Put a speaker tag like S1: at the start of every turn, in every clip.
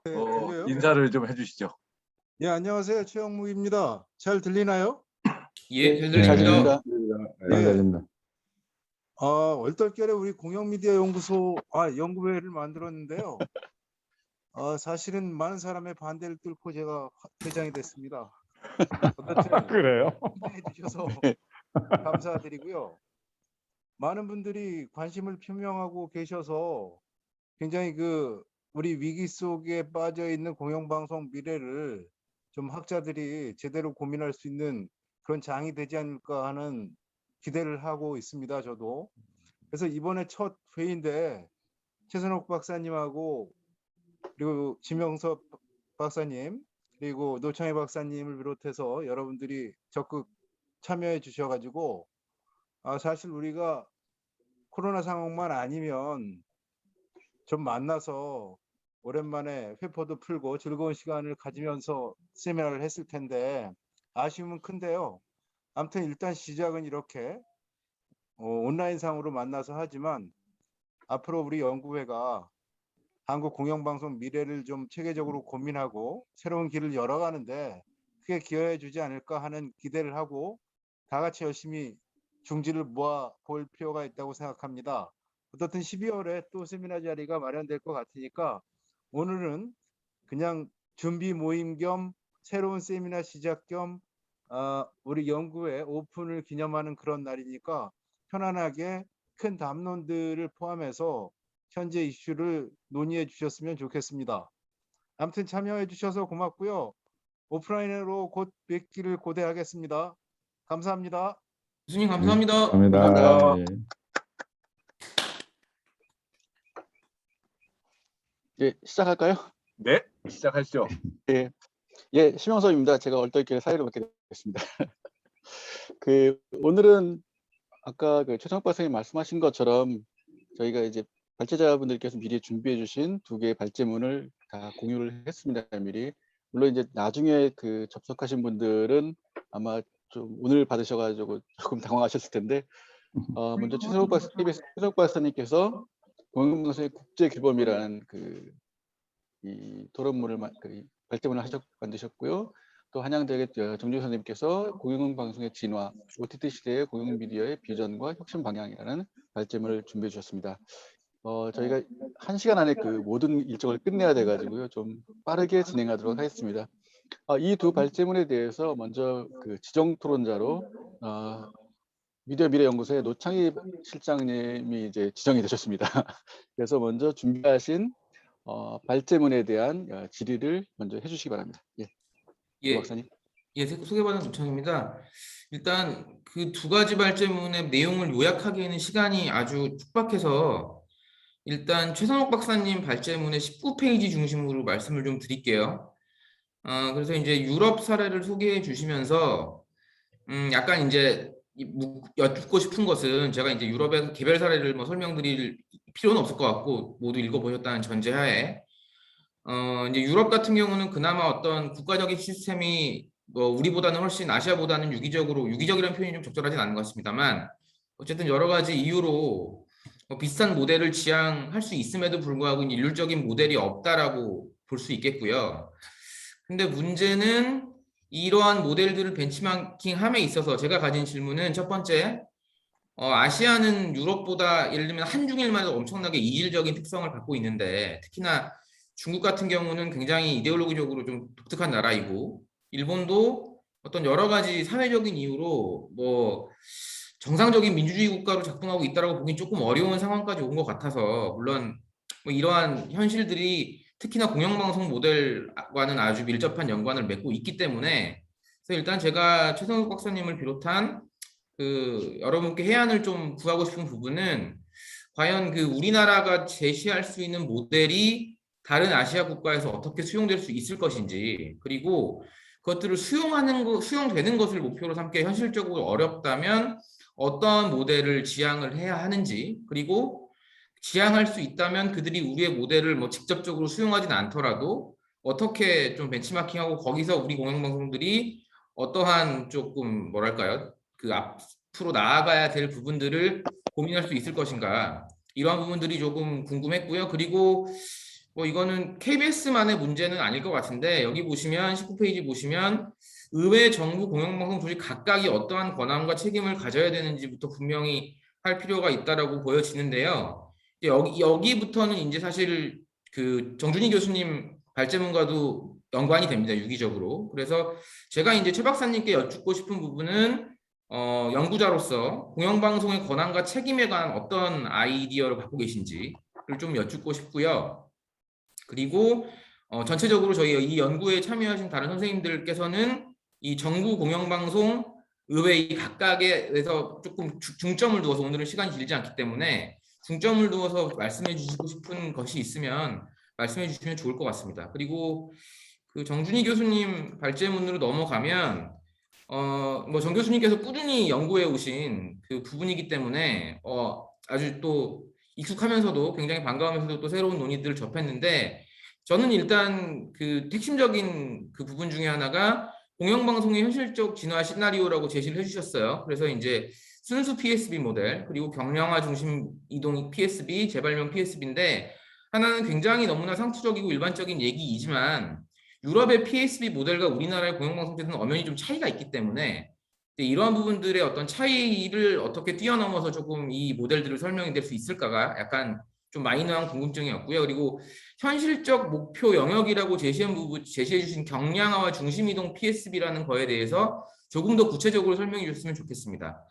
S1: 들려요?
S2: 인사를 좀 해주시죠.
S1: 예, 안녕하세요. 최영무입니다. 잘 들리나요?
S3: 예, 잘
S4: 잘
S3: 들립니다.
S4: 들립니다.
S1: 예.
S4: 잘 들립니다.
S1: 얼떨결에 우리 공영미디어 연구회를 만들었는데요. 사실은 많은 사람의 반대를 뚫고 제가 회장이 됐습니다. 어떻든
S4: 그래요?
S1: 초대해 주셔서 감사드리고요. 많은 분들이 관심을 표명하고 계셔서 굉장히 우리 위기 속에 빠져 있는 공영방송 미래를 좀 학자들이 제대로 고민할 수 있는 그런 장이 되지 않을까 하는 기대를 하고 있습니다. 저도. 그래서 이번에 첫 회의인데 최선옥 박사님하고 그리고 지명섭 박사님 그리고 노창희 박사님을 비롯해서 여러분들이 적극 참여해 주셔가지고 사실 우리가 코로나 상황만 아니면 좀 만나서 오랜만에 회포도 풀고 즐거운 시간을 가지면서 세미나를 했을 텐데 아쉬움은 큰데요. 아무튼 일단 시작은 이렇게 온라인상으로 만나서 하지만 앞으로 우리 연구회가 한국 공영방송 미래를 좀 체계적으로 고민하고 새로운 길을 열어가는데 크게 기여해 주지 않을까 하는 기대를 하고 다 같이 열심히 중지를 모아 볼 필요가 있다고 생각합니다. 어떻든 12월에 또 세미나 자리가 마련될 것 같으니까 오늘은 그냥 준비 모임 겸 새로운 세미나 시작 겸 우리 연구회 오픈을 기념하는 그런 날이니까 편안하게 큰 담론들을 포함해서 현재 이슈를 논의해 주셨으면 좋겠습니다. 아무튼 참여해 주셔서 고맙고요. 오프라인으로 곧 뵙기를 고대하겠습니다. 감사합니다.
S3: 교수님 감사합니다.
S4: 감사합니다.
S5: 예, 시작할까요?
S2: 네, 시작하시죠.
S5: 예, 심영섭입니다. 제가 얼떨결에 사회를 맡게 됐습니다. 오늘은 아까 최성욱 박사님 말씀하신 것처럼 저희가 이제 발제자분들께서 미리 준비해 주신 두 개의 발제문을 다 공유를 했습니다. 미리. 물론 이제 나중에 접속하신 분들은 아마 좀 오늘 받으셔가지고 조금 당황하셨을 텐데 먼저 최성욱 박사님께서 공영방송의 국제규범이라는 이 토론문을 발제문을 만드셨고요. 또 한양대학의 정준 선생님께서 공영방송의 진화, OTT 시대의 공영미디어의 비전과 혁신 방향이라는 발제문을 준비해 주셨습니다. 저희가 1시간 안에 모든 일정을 끝내야 돼가지고요. 좀 빠르게 진행하도록 하겠습니다. 이 두 발제문에 대해서 먼저 지정 토론자로 미디어 미래연구소의 노창희 실장님이 이제 지정이 되셨습니다. 그래서 먼저 준비하신 발제문에 대한 질의를 먼저 해주시기 바랍니다. 예, 박사님.
S3: 예, 소개받은 노창입니다. 일단 그 두 가지 발제문의 내용을 요약하기에는 시간이 아주 촉박해서 일단 최선옥 박사님 발제문의 19페이지 중심으로 말씀을 좀 드릴게요. 그래서 이제 유럽 사례를 소개해 주시면서 약간 이제 여쭙고 싶은 것은 제가 이제 유럽의 개별 사례를 뭐 설명드릴 필요는 없을 것 같고 모두 읽어보셨다는 전제하에 이제 유럽 같은 경우는 그나마 어떤 국가적인 시스템이 뭐 우리보다는 훨씬 아시아보다는 유기적이라는 표현이 좀 적절하진 않은 것 같습니다만 어쨌든 여러 가지 이유로 비슷한 모델을 지향할 수 있음에도 불구하고 일률적인 모델이 없다라고 볼 수 있겠고요. 근데 문제는 이러한 모델들을 벤치마킹함에 있어서 제가 가진 질문은 첫 번째, 아시아는 유럽보다 예를 들면 한중일만 해도 엄청나게 이질적인 특성을 갖고 있는데 특히나 중국 같은 경우는 굉장히 이데올로기적으로 좀 독특한 나라이고 일본도 어떤 여러 가지 사회적인 이유로 뭐 정상적인 민주주의 국가로 작동하고 있다고 보기 조금 어려운 상황까지 온 것 같아서 물론 뭐 이러한 현실들이 특히나 공영방송 모델과는 아주 밀접한 연관을 맺고 있기 때문에 그래서 일단 제가 최성욱 박사님을 비롯한 여러분께 해안을 좀 구하고 싶은 부분은 과연 우리나라가 제시할 수 있는 모델이 다른 아시아 국가에서 어떻게 수용될 수 있을 것인지 그리고 그것들을 수용되는 것을 목표로 삼기 현실적으로 어렵다면 어떤 모델을 지향을 해야 하는지 그리고 지향할 수 있다면 그들이 우리의 모델을 뭐 직접적으로 수용하진 않더라도 어떻게 좀 벤치마킹하고 거기서 우리 공영방송들이 어떠한 조금 뭐랄까요 앞으로 나아가야 될 부분들을 고민할 수 있을 것인가 이러한 부분들이 조금 궁금했고요. 그리고 뭐 이거는 KBS만의 문제는 아닐 것 같은데 여기 보시면 19페이지 보시면 의회, 정부, 공영방송 조직 각각이 어떠한 권한과 책임을 가져야 되는지부터 분명히 할 필요가 있다라고 보여지는데요. 이제 여기부터는 이제 사실 그 정준희 교수님 발제문과도 연관이 됩니다. 유기적으로. 그래서 제가 이제 최 박사님께 여쭙고 싶은 부분은 연구자로서 공영방송의 권한과 책임에 관한 어떤 아이디어를 갖고 계신지를 좀 여쭙고 싶고요. 그리고 전체적으로 저희 이 연구에 참여하신 다른 선생님들께서는 이 정부 공영방송 의회 이 각각에서 조금 중점을 두어서 오늘은 시간이 길지 않기 때문에 중점을 두어서 말씀해 주시고 싶은 것이 있으면 말씀해 주시면 좋을 것 같습니다. 그리고 그 정준희 교수님 발제문으로 넘어가면 뭐 정 교수님께서 꾸준히 연구해 오신 그 부분이기 때문에 아주 또 익숙하면서도 굉장히 반가우면서도 또 새로운 논의들을 접했는데 저는 일단 그 핵심적인 그 부분 중에 하나가 공영방송의 현실적 진화 시나리오라고 제시를 해주셨어요. 그래서 이제 순수 PSB 모델 그리고 경량화 중심 이동 PSB, 재발명 PSB인데 하나는 굉장히 너무나 상투적이고 일반적인 얘기이지만 유럽의 PSB 모델과 우리나라의 공영방송 제도는 엄연히 좀 차이가 있기 때문에 이러한 부분들의 어떤 차이를 어떻게 뛰어넘어서 조금 이 모델들을 설명이 될 수 있을까가 약간 좀 마이너한 궁금증이었고요. 그리고 현실적 목표 영역이라고 제시해 주신 경량화와 중심이동 PSB라는 거에 대해서 조금 더 구체적으로 설명해 주셨으면 좋겠습니다.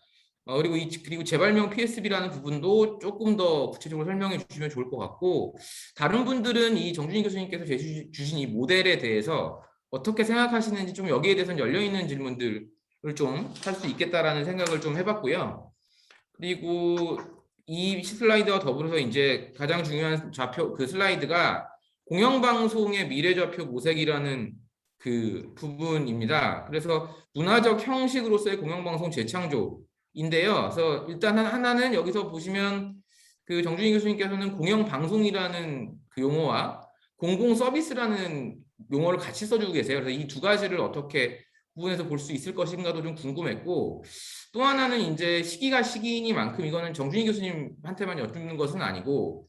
S3: 그리고 재발명 PSB라는 부분도 조금 더 구체적으로 설명해 주시면 좋을 것 같고 다른 분들은 이 정준희 교수님께서 제시해 주신 이 모델에 대해서 어떻게 생각하시는지 좀 여기에 대해서는 열려있는 질문들을 좀 할 수 있겠다라는 생각을 좀 해봤고요. 그리고 이 슬라이드와 더불어서 이제 가장 중요한 좌표 그 슬라이드가 공영방송의 미래좌표 모색이라는 그 부분입니다. 그래서 문화적 형식으로서의 공영방송 재창조인데요. 그래서 일단 하나는 여기서 보시면 그 정준희 교수님께서는 공영방송이라는 그 용어와 공공서비스라는 용어를 같이 써주고 계세요. 그래서 이 두 가지를 어떻게 부분에서 볼 수 있을 것인가도 좀 궁금했고 또 하나는 이제 시기가 시기이니만큼 이거는 정준희 교수님한테만 여쭙는 것은 아니고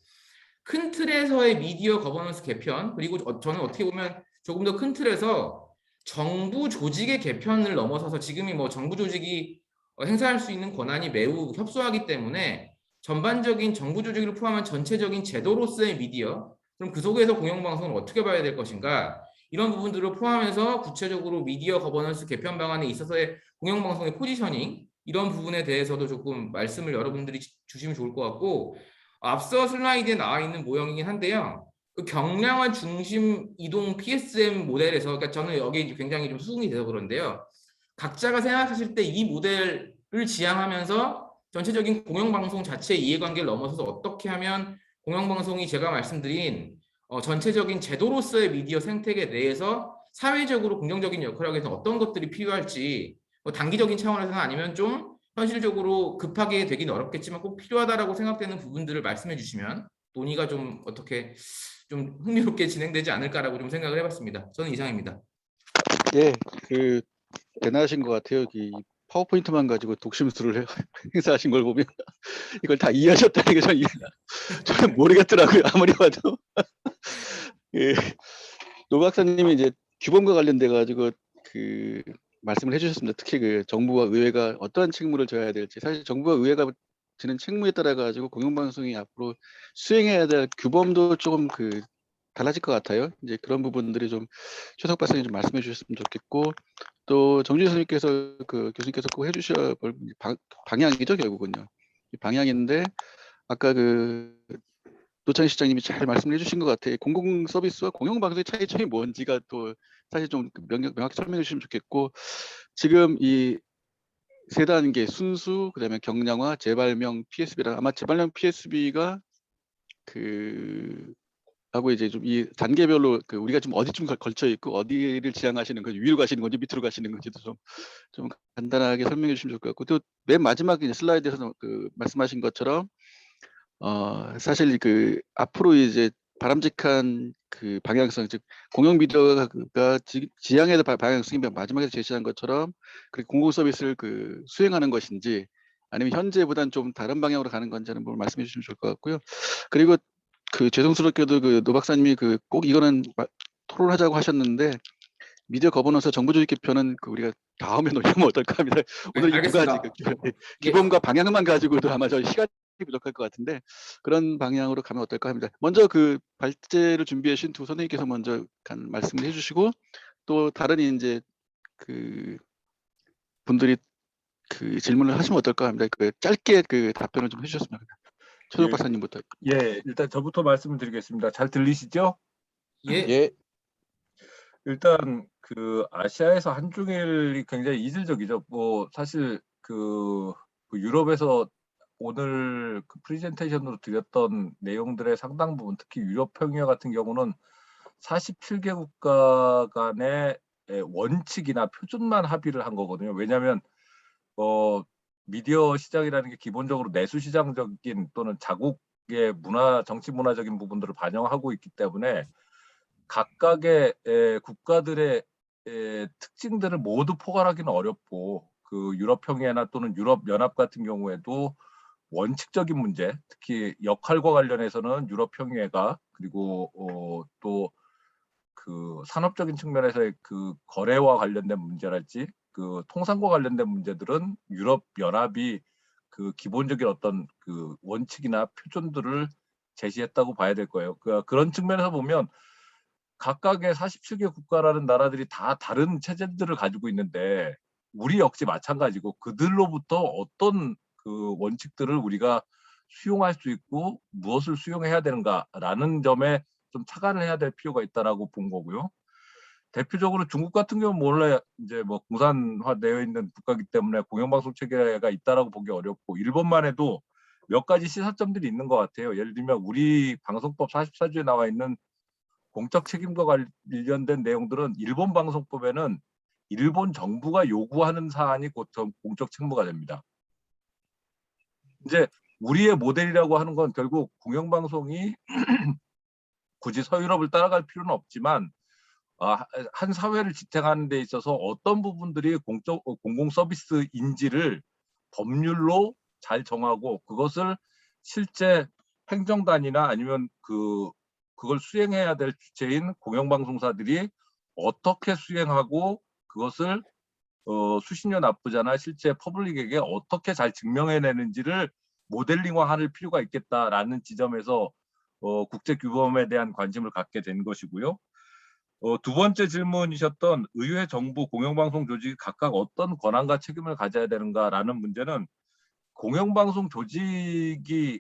S3: 큰 틀에서의 미디어 거버넌스 개편 그리고 저는 어떻게 보면 조금 더 큰 틀에서 정부 조직의 개편을 넘어서서 지금이 뭐 정부 조직이 행사할 수 있는 권한이 매우 협소하기 때문에 전반적인 정부 조직을 포함한 전체적인 제도로서의 미디어 그럼 그 속에서 공영방송을 어떻게 봐야 될 것인가 이런 부분들을 포함해서 구체적으로 미디어 거버넌스 개편 방안에 있어서의 공영방송의 포지셔닝 이런 부분에 대해서도 조금 말씀을 여러분들이 주시면 좋을 것 같고 앞서 슬라이드에 나와 있는 모형이긴 한데요. 그 경량화 중심 이동 PSM 모델에서 그러니까 저는 여기 굉장히 좀 수긍이 돼서 그런데요. 각자가 생각하실 때 이 모델을 지향하면서 전체적인 공영방송 자체의 이해관계를 넘어서서 어떻게 하면 공영방송이 제가 말씀드린 전체적인 제도로서의 미디어 생태계 내에서 사회적으로 긍정적인 역할을 하기 위해서 어떤 것들이 필요할지 뭐 단기적인 차원에서는 아니면 좀 현실적으로 급하게 되긴 어렵겠지만 꼭 필요하다라고 생각되는 부분들을 말씀해 주시면 논의가 좀 어떻게 좀 흥미롭게 진행되지 않을까라고 좀 생각을 해봤습니다. 저는 이상입니다.
S5: 예, 그 대단하신 것 같아요. 이 파워포인트만 가지고 독심술을 행사하신 걸 보면 이걸 다 이해하셨다는 게 저는 모르겠더라고요. 아무리 봐도. 예, 노 박사님이 이제 규범과 관련돼 가지고 그 말씀을 해주셨습니다. 특히 그 정부와 의회가 어떠한 책무를 져야 될지 사실 정부와 의회가 지는 책무에 따라 가지고 공영방송이 앞으로 수행해야 될 규범도 조금 그 달라질 것 같아요. 이제 그런 부분들이 좀 최석 박사님 좀 말씀해 주셨으면 좋겠고 또 정준희 선생님께서 그 교수님께서 꼭 해주셔야 볼 방향이죠 결국은요. 이 방향인데 아까 그 노창희 실장님이 잘 말씀해 주신 것 같아요. 공공 서비스와 공영 방송의 차이점이 뭔지가 또 사실 좀 명확히 설명해 주시면 좋겠고 지금 이 세 단계 순수 그다음에 경량화 재발명 PSB라 아마 재발명 PSB가 그 하고 이제 좀 이 단계별로 그 우리가 좀 어디쯤 걸쳐 있고 어디를 지향하시는 건지 위로 가시는 건지 밑으로 가시는 건지도 좀 간단하게 설명해 주시면 좋을 것 같고 또 맨 마지막 이제 슬라이드에서 그 말씀하신 것처럼 사실 그 앞으로 이제 바람직한 그 방향성 즉 공영 미디어가 지향해야 될 방향성이 마지막에 제시한 것처럼 그렇게 공공 서비스를 그 수행하는 것인지 아니면 현재보다는 좀 다른 방향으로 가는 건지 하는 부분을 말씀해 주시면 좋을 것 같고요. 그리고 그 죄송스럽게도 그 노 박사님이 그 꼭 이거는 토론하자고 하셨는데 미디어 거버넌스 정보조직 개편은 그 우리가 다음에 논의하면 어떨까 합니다. 오늘 이 두 가지
S3: 알겠습니다.
S5: 그
S3: 예.
S5: 기본과 방향만 가지고도 아마 저희 시간이 부족할 것 같은데 그런 방향으로 가면 어떨까 합니다. 먼저 그 발제를 준비해 주신 두 선생님께서 먼저 말씀을 해주시고 또 다른 이제 그 분들이 그 질문을 하시면 어떨까 합니다. 그 짧게 그 답변을 좀 해주셨으면 합니다. 최석
S2: 예.
S5: 박사님부터.
S2: 예, 일단 저부터 말씀을 드리겠습니다. 잘 들리시죠?
S3: 예.
S5: 예.
S2: 일단 그 아시아에서 한중일이 굉장히 이질적이죠. 뭐 사실 그 유럽에서 오늘 그 프레젠테이션으로 드렸던 내용들의 상당 부분, 특히 유럽 평야 같은 경우는 47개 국가 간의 원칙이나 표준만 합의를 한 거거든요. 왜냐하면 미디어 시장이라는 게 기본적으로 내수 시장적인 또는 자국의 정치 문화적인 부분들을 반영하고 있기 때문에 각각의 국가들의 특징들을 모두 포괄하기는 어렵고 그 유럽 평야나 또는 유럽 연합 같은 경우에도 원칙적인 문제, 특히 역할과 관련해서는 유럽 평야가 그리고 또 그 산업적인 측면에서의 그 거래와 관련된 문제랄지 그 통상과 관련된 문제들은 유럽 연합이 그 기본적인 어떤 그 원칙이나 표준들을 제시했다고 봐야 될 거예요. 그런 측면에서 보면 각각의 47개 국가라는 나라들이 다 다른 체제들을 가지고 있는데 우리 역시 마찬가지고 그들로부터 어떤 그 원칙들을 우리가 수용할 수 있고 무엇을 수용해야 되는가라는 점에 좀 착안을 해야 될 필요가 있다라고 본 거고요. 대표적으로 중국 같은 경우는 원래 이제 뭐 공산화되어 있는 국가이기 때문에 공영방송 체계가 있다라고 보기 어렵고 일본만 해도 몇 가지 시사점들이 있는 것 같아요. 예를 들면 우리 방송법 44조에 나와 있는 공적 책임과 관련된 내용들은 일본 방송법에는 일본 정부가 요구하는 사안이 곧 공적 책무가 됩니다. 이제 우리의 모델이라고 하는 건 결국 공영방송이 굳이 서유럽을 따라갈 필요는 없지만 한 사회를 지탱하는 데 있어서 어떤 부분들이 공공 서비스인지를 법률로 잘 정하고 그것을 실제 행정단이나 아니면 그걸 수행해야 될 주체인 공영방송사들이 어떻게 수행하고 그것을 수십 년 앞부잖아 실제 퍼블릭에게 어떻게 잘 증명해내는지를 모델링화할 필요가 있겠다라는 지점에서 국제규범에 대한 관심을 갖게 된 것이고요. 두 번째 질문이셨던 의회, 정부, 공영방송 조직이 각각 어떤 권한과 책임을 가져야 되는가라는 문제는 공영방송 조직이라는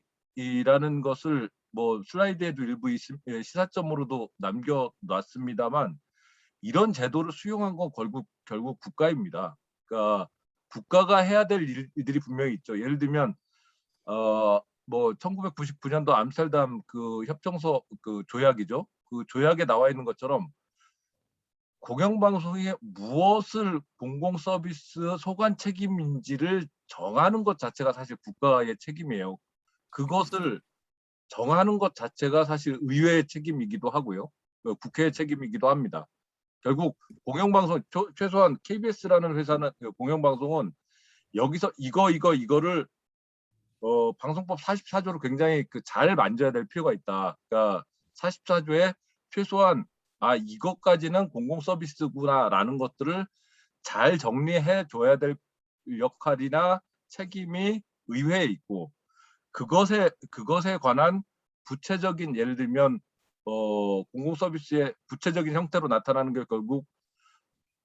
S2: 것을 뭐 슬라이드에도 일부 시사점으로도 남겨놨습니다만 이런 제도를 수용한 건 결국 국가입니다. 그러니까 국가가 해야 될 일들이 분명히 있죠. 예를 들면 뭐 1999년도 암스테르담 그 협정서 그 조약이죠. 그 조약에 나와 있는 것처럼 공영방송이 무엇을 공공 서비스 소관 책임인지를 정하는 것 자체가 사실 국가의 책임이에요. 그것을 정하는 것 자체가 사실 의회의 책임이기도 하고요. 국회의 책임이기도 합니다. 결국 공영방송 최소한 KBS라는 회사는 공영방송은 여기서 이거를 방송법 44조를 굉장히 잘 만져야 될 필요가 있다. 그러니까 44조에 최소한 이것까지는 공공 서비스구나라는 것들을 잘 정리해 줘야 될 역할이나 책임이 의회에 있고 그것에 관한 구체적인 예를 들면 공공 서비스의 구체적인 형태로 나타나는 게 결국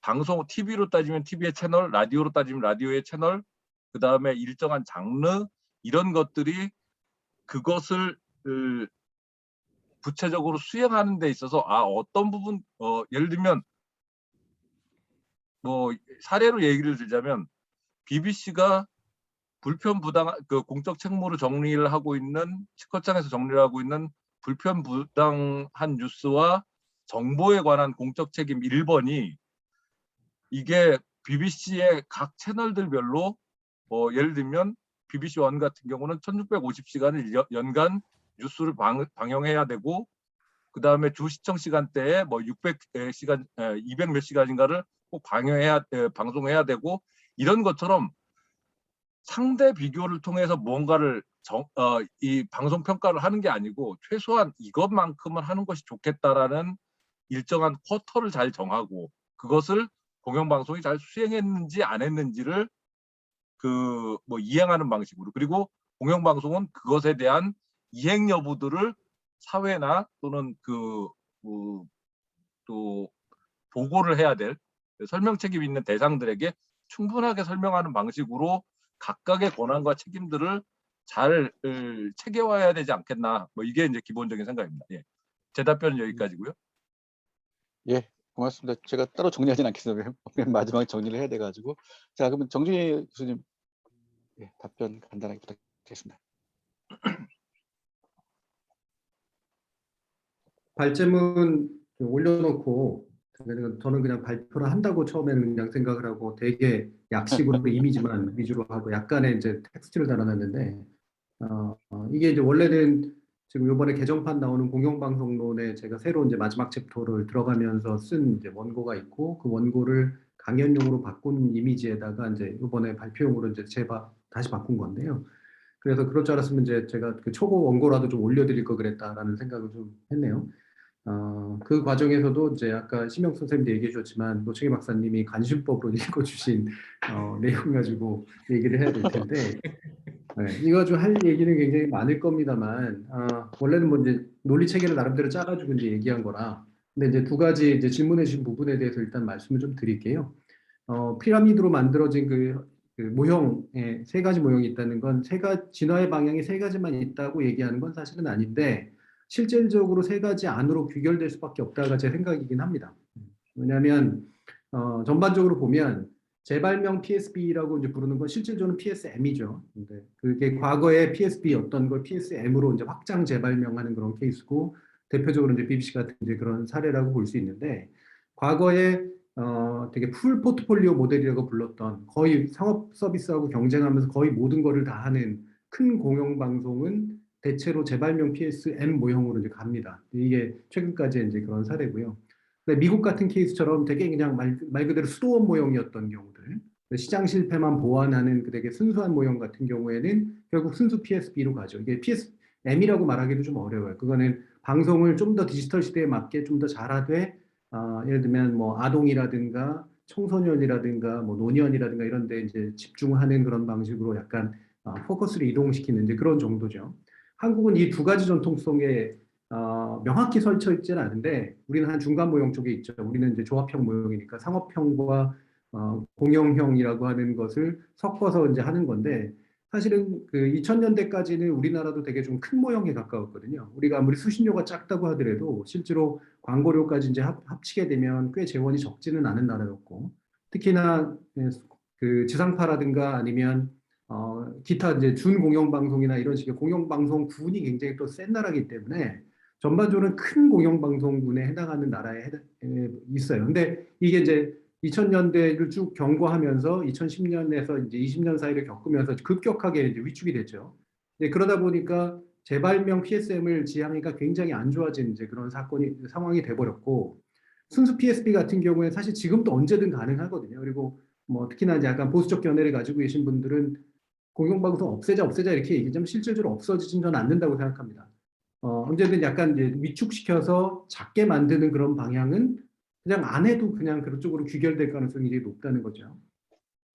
S2: 방송 TV로 따지면 TV의 채널, 라디오로 따지면 라디오의 채널, 그 다음에 일정한 장르 이런 것들이 그것을 구체적으로 수행하는 데 있어서 어떤 부분 예를 들면 뭐 사례로 얘기를 들자면 BBC가 불편부당 그 공적 책무로 정리를 하고 있는 치커창에서 정리를 하고 있는 불편부당한 뉴스와 정보에 관한 공적 책임 1번이 이게 BBC의 각 채널들별로 예를 들면 BBC 원 같은 경우는 1650시간을 연간 뉴스를 방영해야 되고 그 다음에 주 시청 시간대에 뭐 600시간, 200몇 시간인가를 꼭 방송해야 되고 이런 것처럼 상대 비교를 통해서 무언가를 이 방송 평가를 하는 게 아니고 최소한 이것만큼은 하는 것이 좋겠다라는 일정한 쿼터를 잘 정하고 그것을 공영방송이 잘 수행했는지 안 했는지를 이행하는 방식으로, 그리고 공영방송은 그것에 대한 이행 여부들을 사회나 또는 또 보고를 해야 될 설명 책임 있는 대상들에게 충분하게 설명하는 방식으로 각각의 권한과 책임들을 잘 체계화해야 되지 않겠나. 이게 이제 기본적인 생각입니다. 예. 제 답변은 여기까지고요.
S5: 예, 고맙습니다. 제가 따로 정리하진 않겠습니다. 맨 마지막에 정리를 해야 돼가지고. 자, 그러면 정준희 교수님, 예, 답변 간단하게 부탁드리겠습니다.
S4: 발제문 올려놓고 저는 그냥 발표를 한다고 처음에는 그냥 생각을 하고 되게 약식으로 이미지만 위주로 하고 약간의 이제 텍스트를 달아놨는데 이게 이제 원래는 지금 이번에 개정판 나오는 공영방송론에 제가 새로 이제 마지막 챕터를 들어가면서 쓴 이제 원고가 있고 그 원고를 강연용으로 바꾼 이미지에다가 이제 이번에 발표용으로 이제 다시 바꾼 건데요. 그래서 그럴 줄 알았으면 이제 제가 그 초보 원고라도 좀 올려드릴 걸 그랬다라는 생각을 좀 했네요. 그 과정에서도 이제 아까 심영 선생님도 얘기해 주셨지만 노충희 박사님이 간신법으로 읽어주신 내용 가지고 얘기를 해야 될 텐데 네, 이거 가지고 할 얘기는 굉장히 많을 겁니다만 원래는 뭐 이제 논리 체계를 나름대로 짜가지고 이제 얘기한 거라 근데 이제 두 가지 이제 질문해 주신 부분에 대해서 일단 말씀을 좀 드릴게요. 피라미드로 만들어진 그 모형에 세 가지 모형이 있다는 건 진화의 방향이 세 가지만 있다고 얘기하는 건 사실은 아닌데 실질적으로 세 가지 안으로 귀결될 수밖에 없다가 제 생각이긴 합니다. 왜냐하면 전반적으로 보면 재발명 PSB라고 이제 부르는 건 실질적으로 PSM이죠. 근데 그게 과거에 PSB였던 걸 PSM으로 이제 확장 재발명하는 그런 케이스고 대표적으로 이제 BBC 같은 이제 그런 사례라고 볼 수 있는데 과거에 되게 풀 포트폴리오 모델이라고 불렀던 거의 상업 서비스하고 경쟁하면서 거의 모든 거를 다 하는 큰 공영방송은 대체로 재발명 PSM 모형으로 이제 갑니다. 이게 최근까지 이제 그런 사례고요. 근데 미국 같은 케이스처럼 되게 그냥 말 그대로 수도원 모형이었던 경우들, 시장 실패만 보완하는 그 되게 순수한 모형 같은 경우에는 결국 순수 PSB로 가죠. 이게 PSM이라고 말하기도 좀 어려워요. 그거는 방송을 좀 더 디지털 시대에 맞게 좀 더 잘하되 예를 들면 뭐 아동이라든가 청소년이라든가 뭐 노년이라든가 이런 데 이제 집중하는 그런 방식으로 약간 포커스를 이동시키는 이제 그런 정도죠. 한국은 이 두 가지 전통성에 명확히 설쳐 있지는 않은데 우리는 한 중간 모형 쪽에 있죠. 우리는 이제 조합형 모형이니까 상업형과 공영형이라고 하는 것을 섞어서 이제 하는 건데 사실은 그 2000년대까지는 우리나라도 되게 좀 큰 모형에 가까웠거든요. 우리가 아무리 수신료가 작다고 하더라도 실제로 광고료까지 이제 합치게 되면 꽤 재원이 적지는 않은 나라였고 특히나 그 지상파라든가 아니면 기타 이제 준공영방송이나 이런 식의 공영방송 군이 굉장히 또 센 나라이기 때문에 전반적으로 큰 공영방송군에 해당하는 나라에 있어요. 근데 이게 이제 2000년대를 쭉 경과하면서 2010년에서 이제 20년 사이를 겪으면서 급격하게 이제 위축이 됐죠. 그러다 보니까 재발명 PSM을 지향하니까 굉장히 안 좋아진 이제 그런 상황이 돼버렸고 순수 PSB 같은 경우에 사실 지금도 언제든 가능하거든요. 그리고 뭐 특히나 이제 약간 보수적 견해를 가지고 계신 분들은 공영방송 없애자 이렇게 얘기하면 실질적으로 없어지진 저는 않는다고 생각합니다. 언제든 약간 이제 위축시켜서 작게 만드는 그런 방향은 그냥 안 해도 그냥 그쪽으로 귀결될 가능성이 되게 높다는 거죠.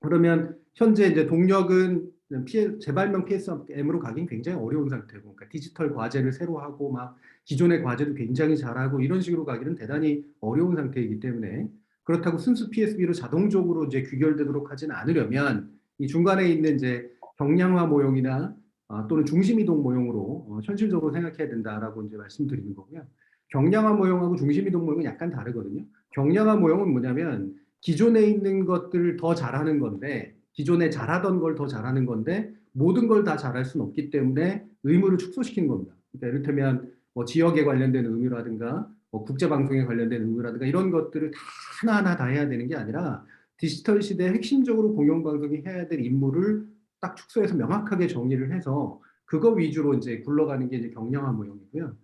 S4: 그러면 현재 이제 동력은 재발명 PSM으로 가긴 굉장히 어려운 상태고, 그러니까 디지털 과제를 새로 하고 막 기존의 과제도 굉장히 잘하고 이런 식으로 가기는 대단히 어려운 상태이기 때문에 그렇다고 순수 PSB로 자동적으로 이제 귀결되도록 하지는 않으려면 이 중간에 있는 이제 경량화 모형이나 또는 중심이동 모형으로 현실적으로 생각해야 된다라고 이제 말씀드리는 거고요. 경량화 모형하고 중심이동 모형은 약간 다르거든요. 경량화 모형은 뭐냐면 기존에 있는 것들을 더 잘하는 건데 기존에 잘하던 걸 더 잘하는 건데 모든 걸 다 잘할 수는 없기 때문에 의무를 축소시키는 겁니다. 그러니까 이를테면 뭐 지역에 관련된 의무라든가 뭐 국제방송에 관련된 의무라든가 이런 것들을 다 하나하나 다 해야 되는 게 아니라 디지털 시대에 핵심적으로 공영방송이 해야 될 임무를 딱 축소해서 명확하게 정의를 해서 그거 위주로 이제 굴러가는 게 이제 경량화 모형이고요.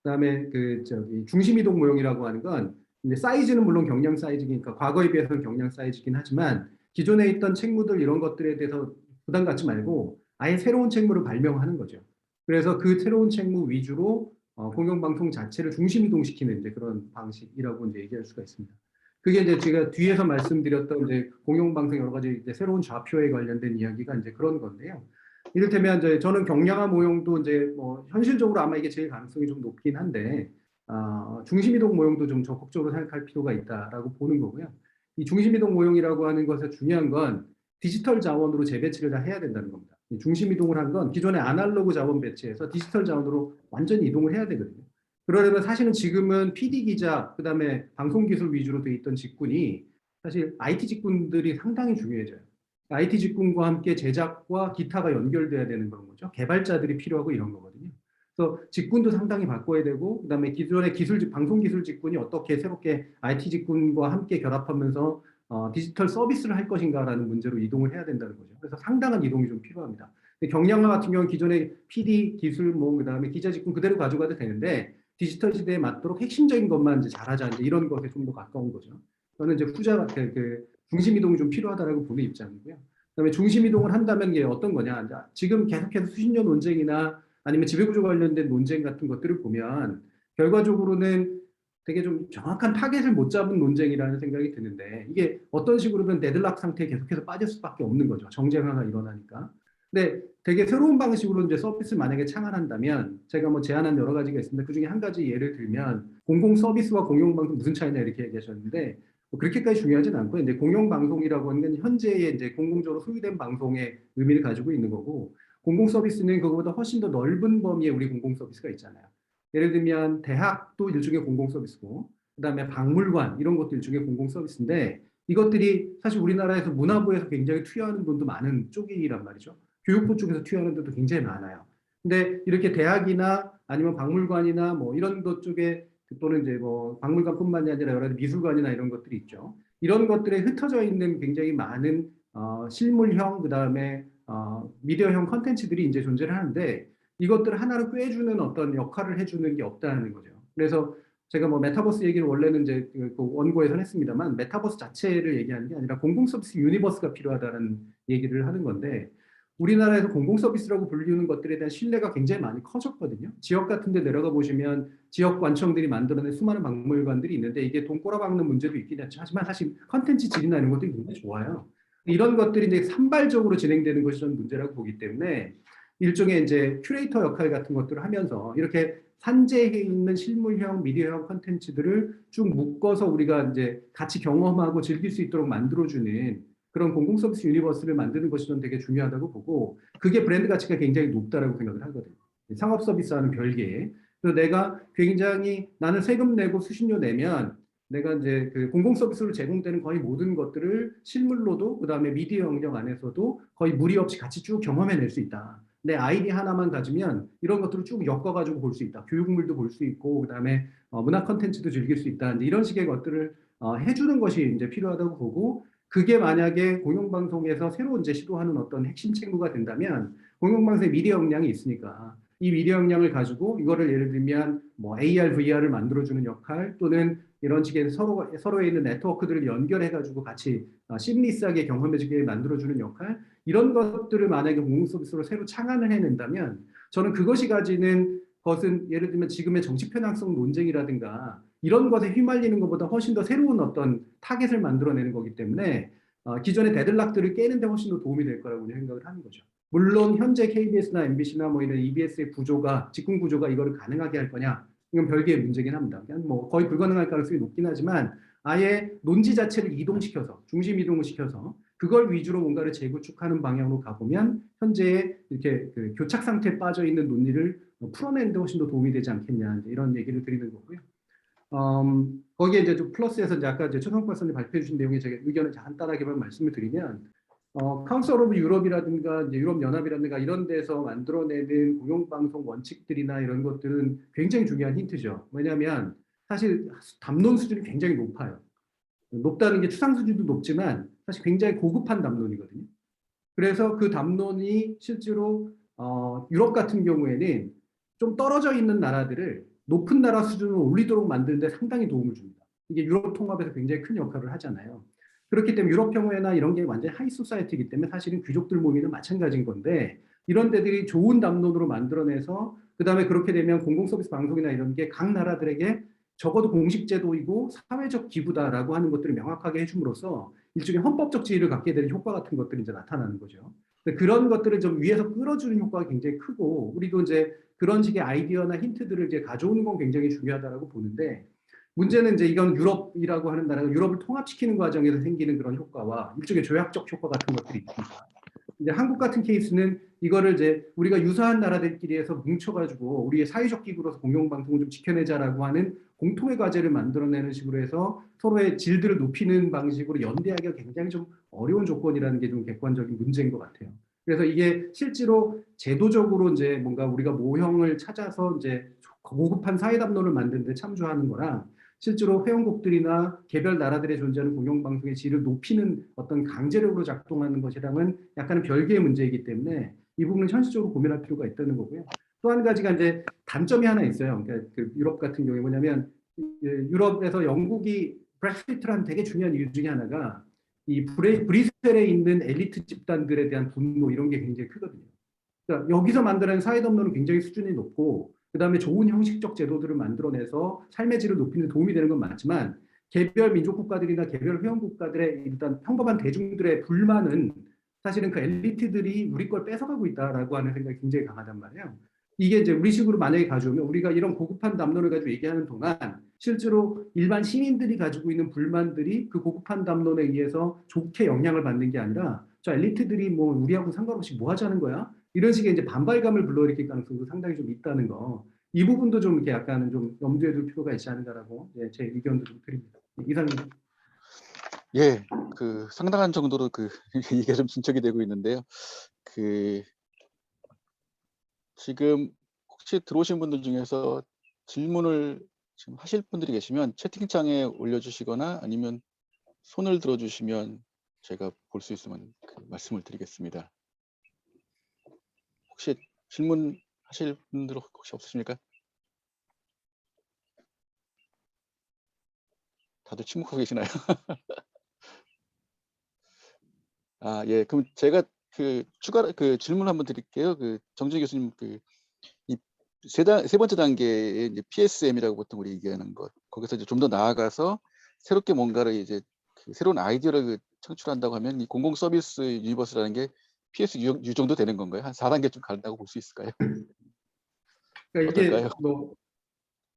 S4: 그다음에 그 중심이동 모형이라고 하는 건 이제 사이즈는 물론 경량 사이즈니까 과거에 비해서는 경량 사이즈긴 하지만 기존에 있던 책무들 이런 것들에 대해서 부담 갖지 말고 아예 새로운 책무를 발명하는 거죠. 그래서 그 새로운 책무 위주로 공영방송 자체를 중심 이동시키는 이제 그런 방식이라고 이제 얘기할 수가 있습니다. 그게 이제 제가 뒤에서 말씀드렸던 이제 공영방송 여러 가지 이제 새로운 좌표에 관련된 이야기가 이제 그런 건데요. 이를테면 이제 저는 경량화 모형도 이제 뭐 현실적으로 아마 이게 제일 가능성이 좀 높긴 한데 중심 이동 모형도 좀 적극적으로 생각할 필요가 있다라고 보는 거고요. 이 중심 이동 모형이라고 하는 것의 중요한 건 디지털 자원으로 재배치를 다 해야 된다는 겁니다. 중심 이동을 한 건 기존의 아날로그 자원 배치에서 디지털 자원으로 완전히 이동을 해야 되거든요. 그러려면 사실은 지금은 PD 기자, 그다음에 방송 기술 위주로 돼 있던 직군이 사실 IT 직군들이 상당히 중요해져요. IT 직군과 함께 제작과 기타가 연결돼야 되는 그런 거죠. 개발자들이 필요하고 이런 거거든요. 그래서 직군도 상당히 바꿔야 되고, 그다음에 기존의 방송 기술 직군이 어떻게 새롭게 IT 직군과 함께 결합하면서 디지털 서비스를 할 것인가라는 문제로 이동을 해야 된다는 거죠. 그래서 상당한 이동이 좀 필요합니다. 경량화 같은 경우는 기존의 PD 기술, 그다음에 기자 직군 그대로 가져가도 되는데 디지털 시대에 맞도록 핵심적인 것만 이제 잘하자, 이제 이런 것에 좀 더 가까운 거죠. 저는 이제 후자 중심 이동이 좀 필요하다라고 보는 입장이고요. 그다음에 중심 이동을 한다면 이게 어떤 거냐? 지금 계속해서 수신료 논쟁이나 아니면 지배구조 관련된 논쟁 같은 것들을 보면 결과적으로는 되게 좀 정확한 타겟을 못 잡은 논쟁이라는 생각이 드는데 이게 어떤 식으로든 데드락 상태에 계속해서 빠질 수밖에 없는 거죠. 정쟁화가 일어나니까. 근데 되게 새로운 방식으로 이제 서비스를 만약에 창안한다면 제가 뭐 제안한 여러 가지가 있습니다. 그중에 한 가지 예를 들면 공공 서비스와 공영 방송 무슨 차이냐 이렇게 얘기하셨는데 뭐 그렇게까지 중요하진 않고 이제 공영 방송이라고 하는 건 현재의 이제 공공적으로 소유된 방송의 의미를 가지고 있는 거고 공공 서비스는 그거보다 훨씬 더 넓은 범위의 우리 공공 서비스가 있잖아요. 예를 들면 대학도 일종의 공공 서비스고 그다음에 박물관 이런 것도 일종의 공공 서비스인데 이것들이 사실 우리나라에서 문화부에서 굉장히 투여하는 돈도 많은 쪽이란 말이죠. 교육부 쪽에서 투여하는 데도 굉장히 많아요. 근데 이렇게 대학이나 아니면 박물관이나 뭐 이런 것 쪽에 또는 이제 뭐 박물관뿐만이 아니라 여러 가지 미술관이나 이런 것들이 있죠. 이런 것들에 흩어져 있는 굉장히 많은 실물형 그다음에 미디어형 컨텐츠들이 이제 존재를 하는데 이것들 하나를 꿰주는 어떤 역할을 해주는 게 없다는 거죠. 그래서 제가 뭐 메타버스 얘기를 원래는 이제 그 원고에서 했습니다만 메타버스 자체를 얘기하는 게 아니라 공공 서비스 유니버스가 필요하다는 얘기를 하는 건데 우리나라에서 공공 서비스라고 불리는 것들에 대한 신뢰가 굉장히 많이 커졌거든요. 지역 같은 데 내려가 보시면 지역 관청들이 만들어낸 수많은 박물관들이 있는데 이게 돈 꼬라박는 문제도 있긴 하지만 사실 컨텐츠 질이나 이런 것들이 굉장히 좋아요. 이런 것들이 이제 산발적으로 진행되는 것이 저는 문제라고 보기 때문에 일종의 이제 큐레이터 역할 같은 것들을 하면서 이렇게 산재해 있는 실물형 미디어형 컨텐츠들을 쭉 묶어서 우리가 이제 같이 경험하고 즐길 수 있도록 만들어주는 그런 공공 서비스 유니버스를 만드는 것이 저는 되게 중요하다고 보고 그게 브랜드 가치가 굉장히 높다라고 생각을 하거든요. 상업 서비스와는 별개에. 그래서 내가 굉장히 나는 세금 내고 수신료 내면 내가 이제 그 공공 서비스로 제공되는 거의 모든 것들을 실물로도 그다음에 미디어 영역 안에서도 거의 무리 없이 같이 쭉 경험해낼 수 있다. 내 아이디 하나만 가지면 이런 것들을 쭉 엮어가지고 볼 수 있다. 교육물도 볼 수 있고 그다음에 문화 콘텐츠도 즐길 수 있다. 이런 식의 것들을 해주는 것이 이제 필요하다고 보고 그게 만약에 공영방송에서 새로 이제 시도하는 어떤 핵심 책무가 된다면 공영방송의 미디어 역량이 있으니까 이 미디어 역량을 가지고 이거를 예를 들면 뭐 AR, VR을 만들어주는 역할 또는 이런 식의 서로에 있는 네트워크들을 연결해가지고 같이 심리스하게 경험해지게 만들어주는 역할 이런 것들을 만약에 공공 서비스로 새로 창안을 해낸다면 저는 그것이 가지는 것은 예를 들면 지금의 정치 편향성 논쟁이라든가 이런 것에 휘말리는 것보다 훨씬 더 새로운 어떤 타겟을 만들어내는 거기 때문에 기존의 데들락들을 깨는 데 훨씬 더 도움이 될 거라고 생각을 하는 거죠. 물론 현재 KBS나 MBC나 뭐 이런 EBS의 구조가 직군 구조가 이거를 가능하게 할 거냐 이건 별개의 문제긴 합니다. 그냥 뭐 거의 불가능할 가능성이 높긴 하지만 아예 논지 자체를 이동시켜서 중심 이동을 시켜서 그걸 위주로 뭔가를 재구축하는 방향으로 가보면 현재 이렇게 그 교착 상태에 빠져 있는 논리를 풀어내는 데 훨씬 더 도움이 되지 않겠냐 이런 얘기를 드리는 거고요. 거기에 이제 좀 플러스해서 이제 아까 이제 최성욱 박사님 발표해 주신 내용에 제가 의견을 간단하게만 말씀을 드리면 카운슬 오브 유럽이라든가 이제 유럽 연합이라든가 이런 데서 만들어내는 공영방송 원칙들이나 이런 것들은 굉장히 중요한 힌트죠. 왜냐하면 사실 담론 수준이 굉장히 높아요. 높다는 게 추상 수준도 높지만 사실 굉장히 고급한 담론이거든요. 그래서 그 담론이 실제로 유럽 같은 경우에는 좀 떨어져 있는 나라들을 높은 나라 수준으로 올리도록 만드는 데 상당히 도움을 줍니다. 이게 유럽 통합에서 굉장히 큰 역할을 하잖아요. 그렇기 때문에 유럽 평화나 이런 게 완전히 하이 소사이어티이기 때문에 사실은 귀족들 모임이나 마찬가지인 건데 이런 데들이 좋은 담론으로 만들어내서 그다음에 그렇게 되면 공공 서비스 방송이나 이런 게 각 나라들에게 적어도 공식 제도이고 사회적 기부다라고 하는 것들을 명확하게 해줌으로써 일종의 헌법적 지위를 갖게 되는 효과 같은 것들이 이제 나타나는 거죠. 그런 것들을 좀 위에서 끌어주는 효과가 굉장히 크고 우리도 이제 그런 식의 아이디어나 힌트들을 이제 가져오는 건 굉장히 중요하다라고 보는데 문제는 이제 이건 유럽이라고 하는 나라가 유럽을 통합시키는 과정에서 생기는 그런 효과와 일종의 조약적 효과 같은 것들이 있습니다. 이제 한국 같은 케이스는 이거를 이제 우리가 유사한 나라들끼리해서 뭉쳐가지고 우리의 사회적 기구로서 공영방송을 좀 지켜내자라고 하는 공통의 과제를 만들어내는 식으로 해서 서로의 질들을 높이는 방식으로 연대하기가 굉장히 좀 어려운 조건이라는 게 좀 객관적인 문제인 것 같아요. 그래서 이게 실제로 제도적으로 이제 뭔가 우리가 모형을 찾아서 이제 고급한 사회 담론을 만드는 데 참조하는 거랑 실제로 회원국들이나 개별 나라들에 존재하는 공영방송의 질을 높이는 어떤 강제력으로 작동하는 것이랑은 약간은 별개의 문제이기 때문에 이 부분은 현실적으로 고민할 필요가 있다는 거고요. 또 한 가지가 이제 단점이 하나 있어요. 그러니까 그 유럽 같은 경우에 뭐냐면 유럽에서 영국이 브렉시트를 한 되게 중요한 이유 중에 하나가 이 브뤼셀에 있는 엘리트 집단들에 대한 분노 이런 게 굉장히 크거든요. 그러니까 여기서 만드는 사회 담론은 굉장히 수준이 높고 그다음에 좋은 형식적 제도들을 만들어내서 삶의 질을 높이는 데 도움이 되는 건 맞지만 개별 민족 국가들이나 개별 회원 국가들의 일단 평범한 대중들의 불만은 사실은 그 엘리트들이 우리 걸 뺏어가고 있다라고 하는 생각이 굉장히 강하단 말이에요. 이게 이제 우리식으로 만약에 가져오면 우리가 이런 고급한 담론을 가지고 얘기하는 동안 실제로 일반 시민들이 가지고 있는 불만들이 그 고급한 담론에 의해서 좋게 영향을 받는 게 아니라 저 엘리트들이 뭐 우리하고 상관없이 뭐 하자는 거야? 이런 식의 이제 반발감을 불러일으킬 가능성도 상당히 좀 있다는 거. 이 부분도 좀 이렇게 약간은 좀 염두에 둘 필요가 있지 않은가라고 제 의견도 좀 드립니다. 이상입니다.
S5: 예, 그 상당한 정도로 그 얘기가 좀 진척이 되고 있는데요. 그 지금 혹시 들어오신 분들 중에서 질문을 지금 하실 분들이 계시면 채팅창에 올려주시거나 아니면 손을 들어주시면 제가 볼 수 있으면 그 말씀을 드리겠습니다. 혹시 질문하실 분들 혹시 없으십니까? 다들 침묵하고 계시나요? 아, 예. 그럼 제가 그 추가 그 질문 한번 드릴게요. 그 정준희 교수님 그 이 세 번째 단계의 이제 PSM이라고 보통 우리 얘기하는 것. 거기서 이제 좀 더 나아가서 새롭게 뭔가를 이제 그 새로운 아이디어를 그 창출한다고 하면 이 공공 서비스 유니버스라는 게 PSU 정도 되는 건가요? 한 4단계 좀 간다고 볼 수 있을까요?
S4: 그러니까 이게
S5: 어떨까요?
S4: 뭐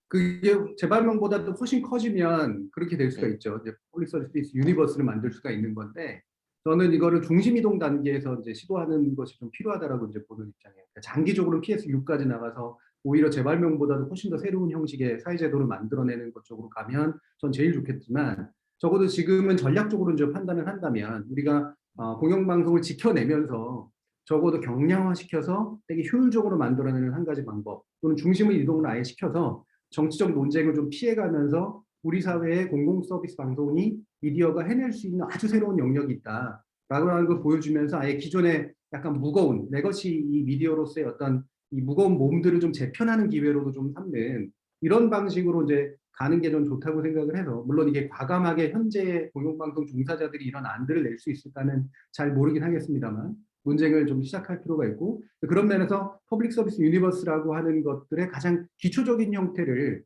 S4: 그게 재발명보다도 훨씬 커지면 그렇게 될 수가
S5: 예.
S4: 있죠. 이제 폴릭 서비스 유니버스를 만들 수가 있는 건데 저는 이거를 중심 이동 단계에서 이제 시도하는 것이 좀 필요하다라고 이제 보는 입장이에요. 그러니까 장기적으로 PS6까지 나가서 오히려 재발명보다도 훨씬 더 새로운 형식의 사회제도를 만들어내는 것 쪽으로 가면 전 제일 좋겠지만 적어도 지금은 전략적으로 이제 판단을 한다면 우리가 공영방송을 지켜내면서 적어도 경량화시켜서 되게 효율적으로 만들어내는 한 가지 방법 또는 중심을 이동을 아예 시켜서 정치적 논쟁을 좀 피해가면서 우리 사회의 공공 서비스 방송이 미디어가 해낼 수 있는 아주 새로운 영역이 있다라고 하는 걸 보여주면서 아예 기존의 약간 무거운 레거시 이 미디어로서의 어떤 이 무거운 몸들을 좀 재편하는 기회로도 좀 삼는 이런 방식으로 이제 가는 게 좀 좋다고 생각을 해서 물론 이게 과감하게 현재 공영방송 종사자들이 이런 안들을 낼 수 있을까는 잘 모르긴 하겠습니다만 논쟁을 좀 시작할 필요가 있고 그런 면에서 퍼블릭 서비스 유니버스라고 하는 것들의 가장 기초적인 형태를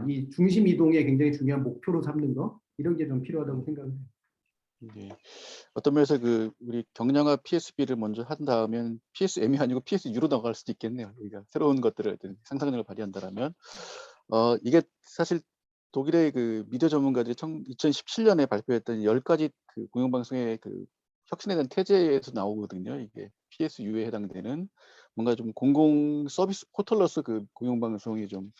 S4: 이 중심 이동의 굉장히 중요한 목표로 삼는 거 이런 게 좀 필요하다고 생각합니다.
S5: 예. 어떤 면에서 그 우리 경량화 PSB를 먼저 한 다음엔 PSM이 아니고 PSU로 나갈 수도 있겠네요. 우리가 새로운 것들을 상상력을 발휘한다라면 이게 사실 독일의 그 미디어 전문가들이 2017년에 발표했던 10가지 그 공영방송의 그 혁신에 대한 태제에서 나오거든요. 이게 PSU에 해당되는 뭔가 좀 공공 서비스 포털로서 그 공영방송이 좀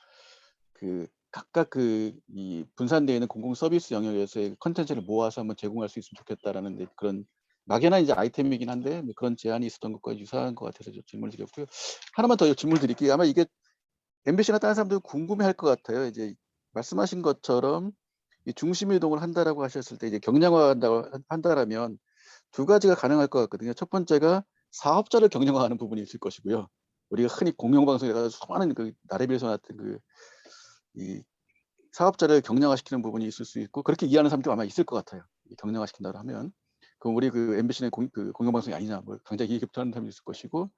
S5: 그 각각 그 이 분산되어 있는 공공 서비스 영역에서의 컨텐츠를 모아서 한번 제공할 수 있으면 좋겠다라는 그런 막연한 이제 아이템이긴 한데 그런 제안이 있었던 것과 유사한 것 같아서 질문을 드렸고요. 하나만 더 질문 드릴게요. 아마 이게 MBC나 다른 사람들 궁금해할 것 같아요. 이제 말씀하신 것처럼 이 중심 이동을 한다라고 하셨을 때 이제 한다라면 두 가지가 가능할 것 같거든요. 첫 번째가 사업자를 경영화하는 부분이 있을 것이고요. 우리가 흔히 공영방송에 가서 수많은 그 나래비에서 나왔던 그 이 사업자를 경량화시키는 부분이 있을 수 있고 그렇게 이해하는 사람도 아마 있을 것 같아요. 경량화시킨다고 하면 그럼 우리 그 MBC는 그 공영방송이 아니냐, 뭐 굉장히 이렇게 부탁하는 사람이 있을 것이고,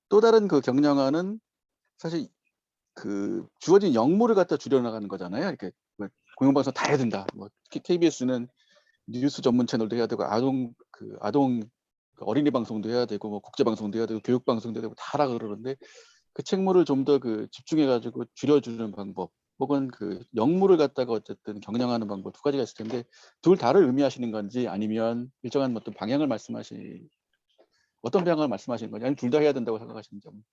S5: 또 다른 그 경량화는 사실 그 주어진 역무를 갖다 줄여나가는 거잖아요. 이렇게 뭐 공영방송 다 해야 된다. 뭐 특히 KBS는 뉴스 전문 채널도 해야 되고 아동 그 어린이 방송도 해야 되고 뭐 국제 방송도 해야 되고 교육 방송도 해야 되고 다 하라 그러는데, 그 책무를 좀 더 그 집중해 가지고 줄여주는 방법, 혹은 그 역무를 갖다가 어쨌든 경량화하는 방법 두 가지가 있을 텐데, 둘 다를 의미하시는 건지 아니면 일정한 어떤 방향을 어떤 방향을 말씀하시는 건지, 아니면 둘 다 해야 된다고 생각하시는지 좀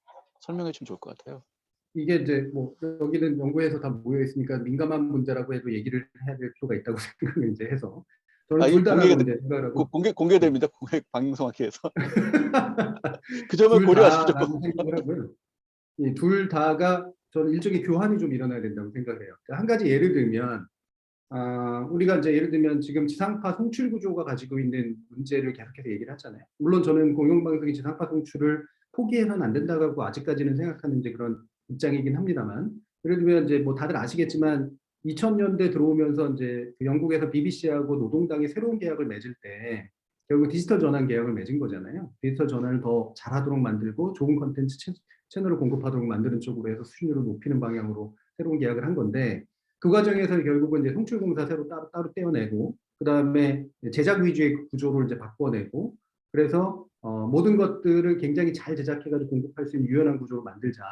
S5: 설명해 주면 좋을 것 같아요.
S4: 이게 이제 뭐 여기는 연구에서 다 모여 있으니까 민감한 문제라고 해도 얘기를 해야 될 필요가 있다고 생각을 이제 해서 저는
S5: 이게
S4: 둘 다라고 이제 생각을 하고
S5: 공개됩니다. 방송학회에서. 그 점을
S4: 둘
S5: 고려하시면 좋고.
S4: 다라고 생각을 하고요. 이 둘 다가 저는 일종의 교환이 좀 일어나야 된다고 생각해요. 한 가지 예를 들면 우리가 이제 예를 들면 지금 지상파 송출 구조가 가지고 있는 문제를 계속해서 얘기를 하잖아요. 물론 저는 공영방송이 지상파 송출을 포기해서는 안 된다고 아직까지는 생각하는 이제 그런 입장이긴 합니다만, 예를 들면 이제 뭐 다들 아시겠지만 2000년대 들어오면서 이제 그 영국에서 BBC하고 노동당이 새로운 계약을 맺을 때 결국 디지털 전환 계약을 맺은 거잖아요. 디지털 전환을 더 잘하도록 만들고 좋은 컨텐츠 채널을 공급하도록 만드는 쪽으로 해서 수준을 높이는 방향으로 새로운 계약을 한 건데, 그 과정에서 결국은 이제 송출공사 새로 따로 떼어내고, 그 다음에 제작 위주의 구조를 이제 바꿔내고, 그래서 모든 것들을 굉장히 잘 제작해가지고 공급할 수 있는 유연한 구조로 만들자,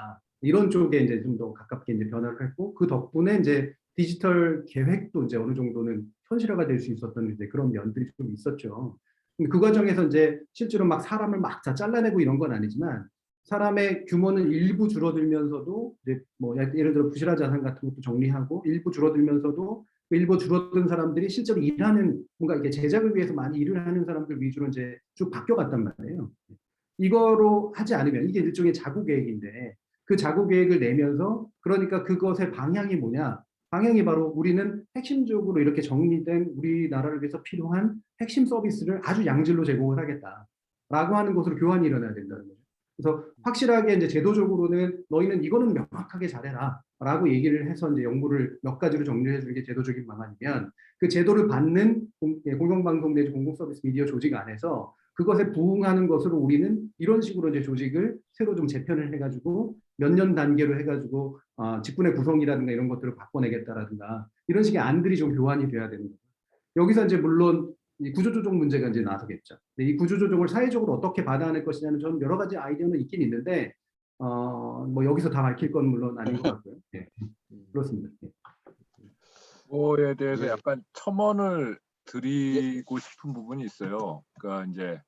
S4: 이런 쪽에 이제 좀 더 가깝게 이제 변화를 했고, 그 덕분에 이제 디지털 계획도 이제 어느 정도는 현실화가 될 수 있었던 이제 그런 면들이 좀 있었죠. 그 과정에서 이제 실제로 막 사람을 막 다 잘라내고 이런 건 아니지만, 사람의 규모는 일부 줄어들면서도 이제 뭐 예를 들어 부실한 자산 같은 것도 정리하고, 일부 줄어들면서도 그 일부 줄어든 사람들이 실제로 일하는, 뭔가 이게 제작을 위해서 많이 일을 하는 사람들 위주로 이제 쭉 바뀌어갔단 말이에요. 이거로 하지 않으면 이게 일종의 자구 계획인데, 그 자구 계획을 내면서 그러니까 그것의 방향이 뭐냐? 방향이 바로 우리는 핵심적으로 이렇게 정리된 우리나라를 위해서 필요한 핵심 서비스를 아주 양질로 제공을 하겠다라고 하는 것으로 교환이 일어나야 된다는 거죠. 그래서 확실하게 이제 제도적으로는 너희는 이거는 명확하게 잘해라라고 얘기를 해서 이제 역무를 몇 가지로 정리해 주는 게 제도적인 방안이면, 그 제도를 받는 공영방송 내지 공공서비스 미디어 조직 안에서 그것에 부응하는 것으로 우리는 이런 식으로 이제 조직을 새로 좀 재편을 해가지고 몇 년 단계로 해가지고 직분의 구성이라든가 이런 것들을 바꿔내겠다라든가 이런 식의 안들이 좀 교환이 돼야 되는 거죠. 여기서 이제 물론 이 구조조정 문제가 이제 나서겠죠. 근데 이 구조조정을 사회적으로 어떻게 받아낼 것이냐는 저는 여러 가지 아이디어는 있긴 있는데 뭐 여기서 다 밝힐 건 물론 아닌 것 같고요. 네. 그렇습니다. 네.
S2: 그거에 대해서
S5: 예.
S2: 약간 첨언을 드리고 싶은 부분이 있어요. 그러니까 이제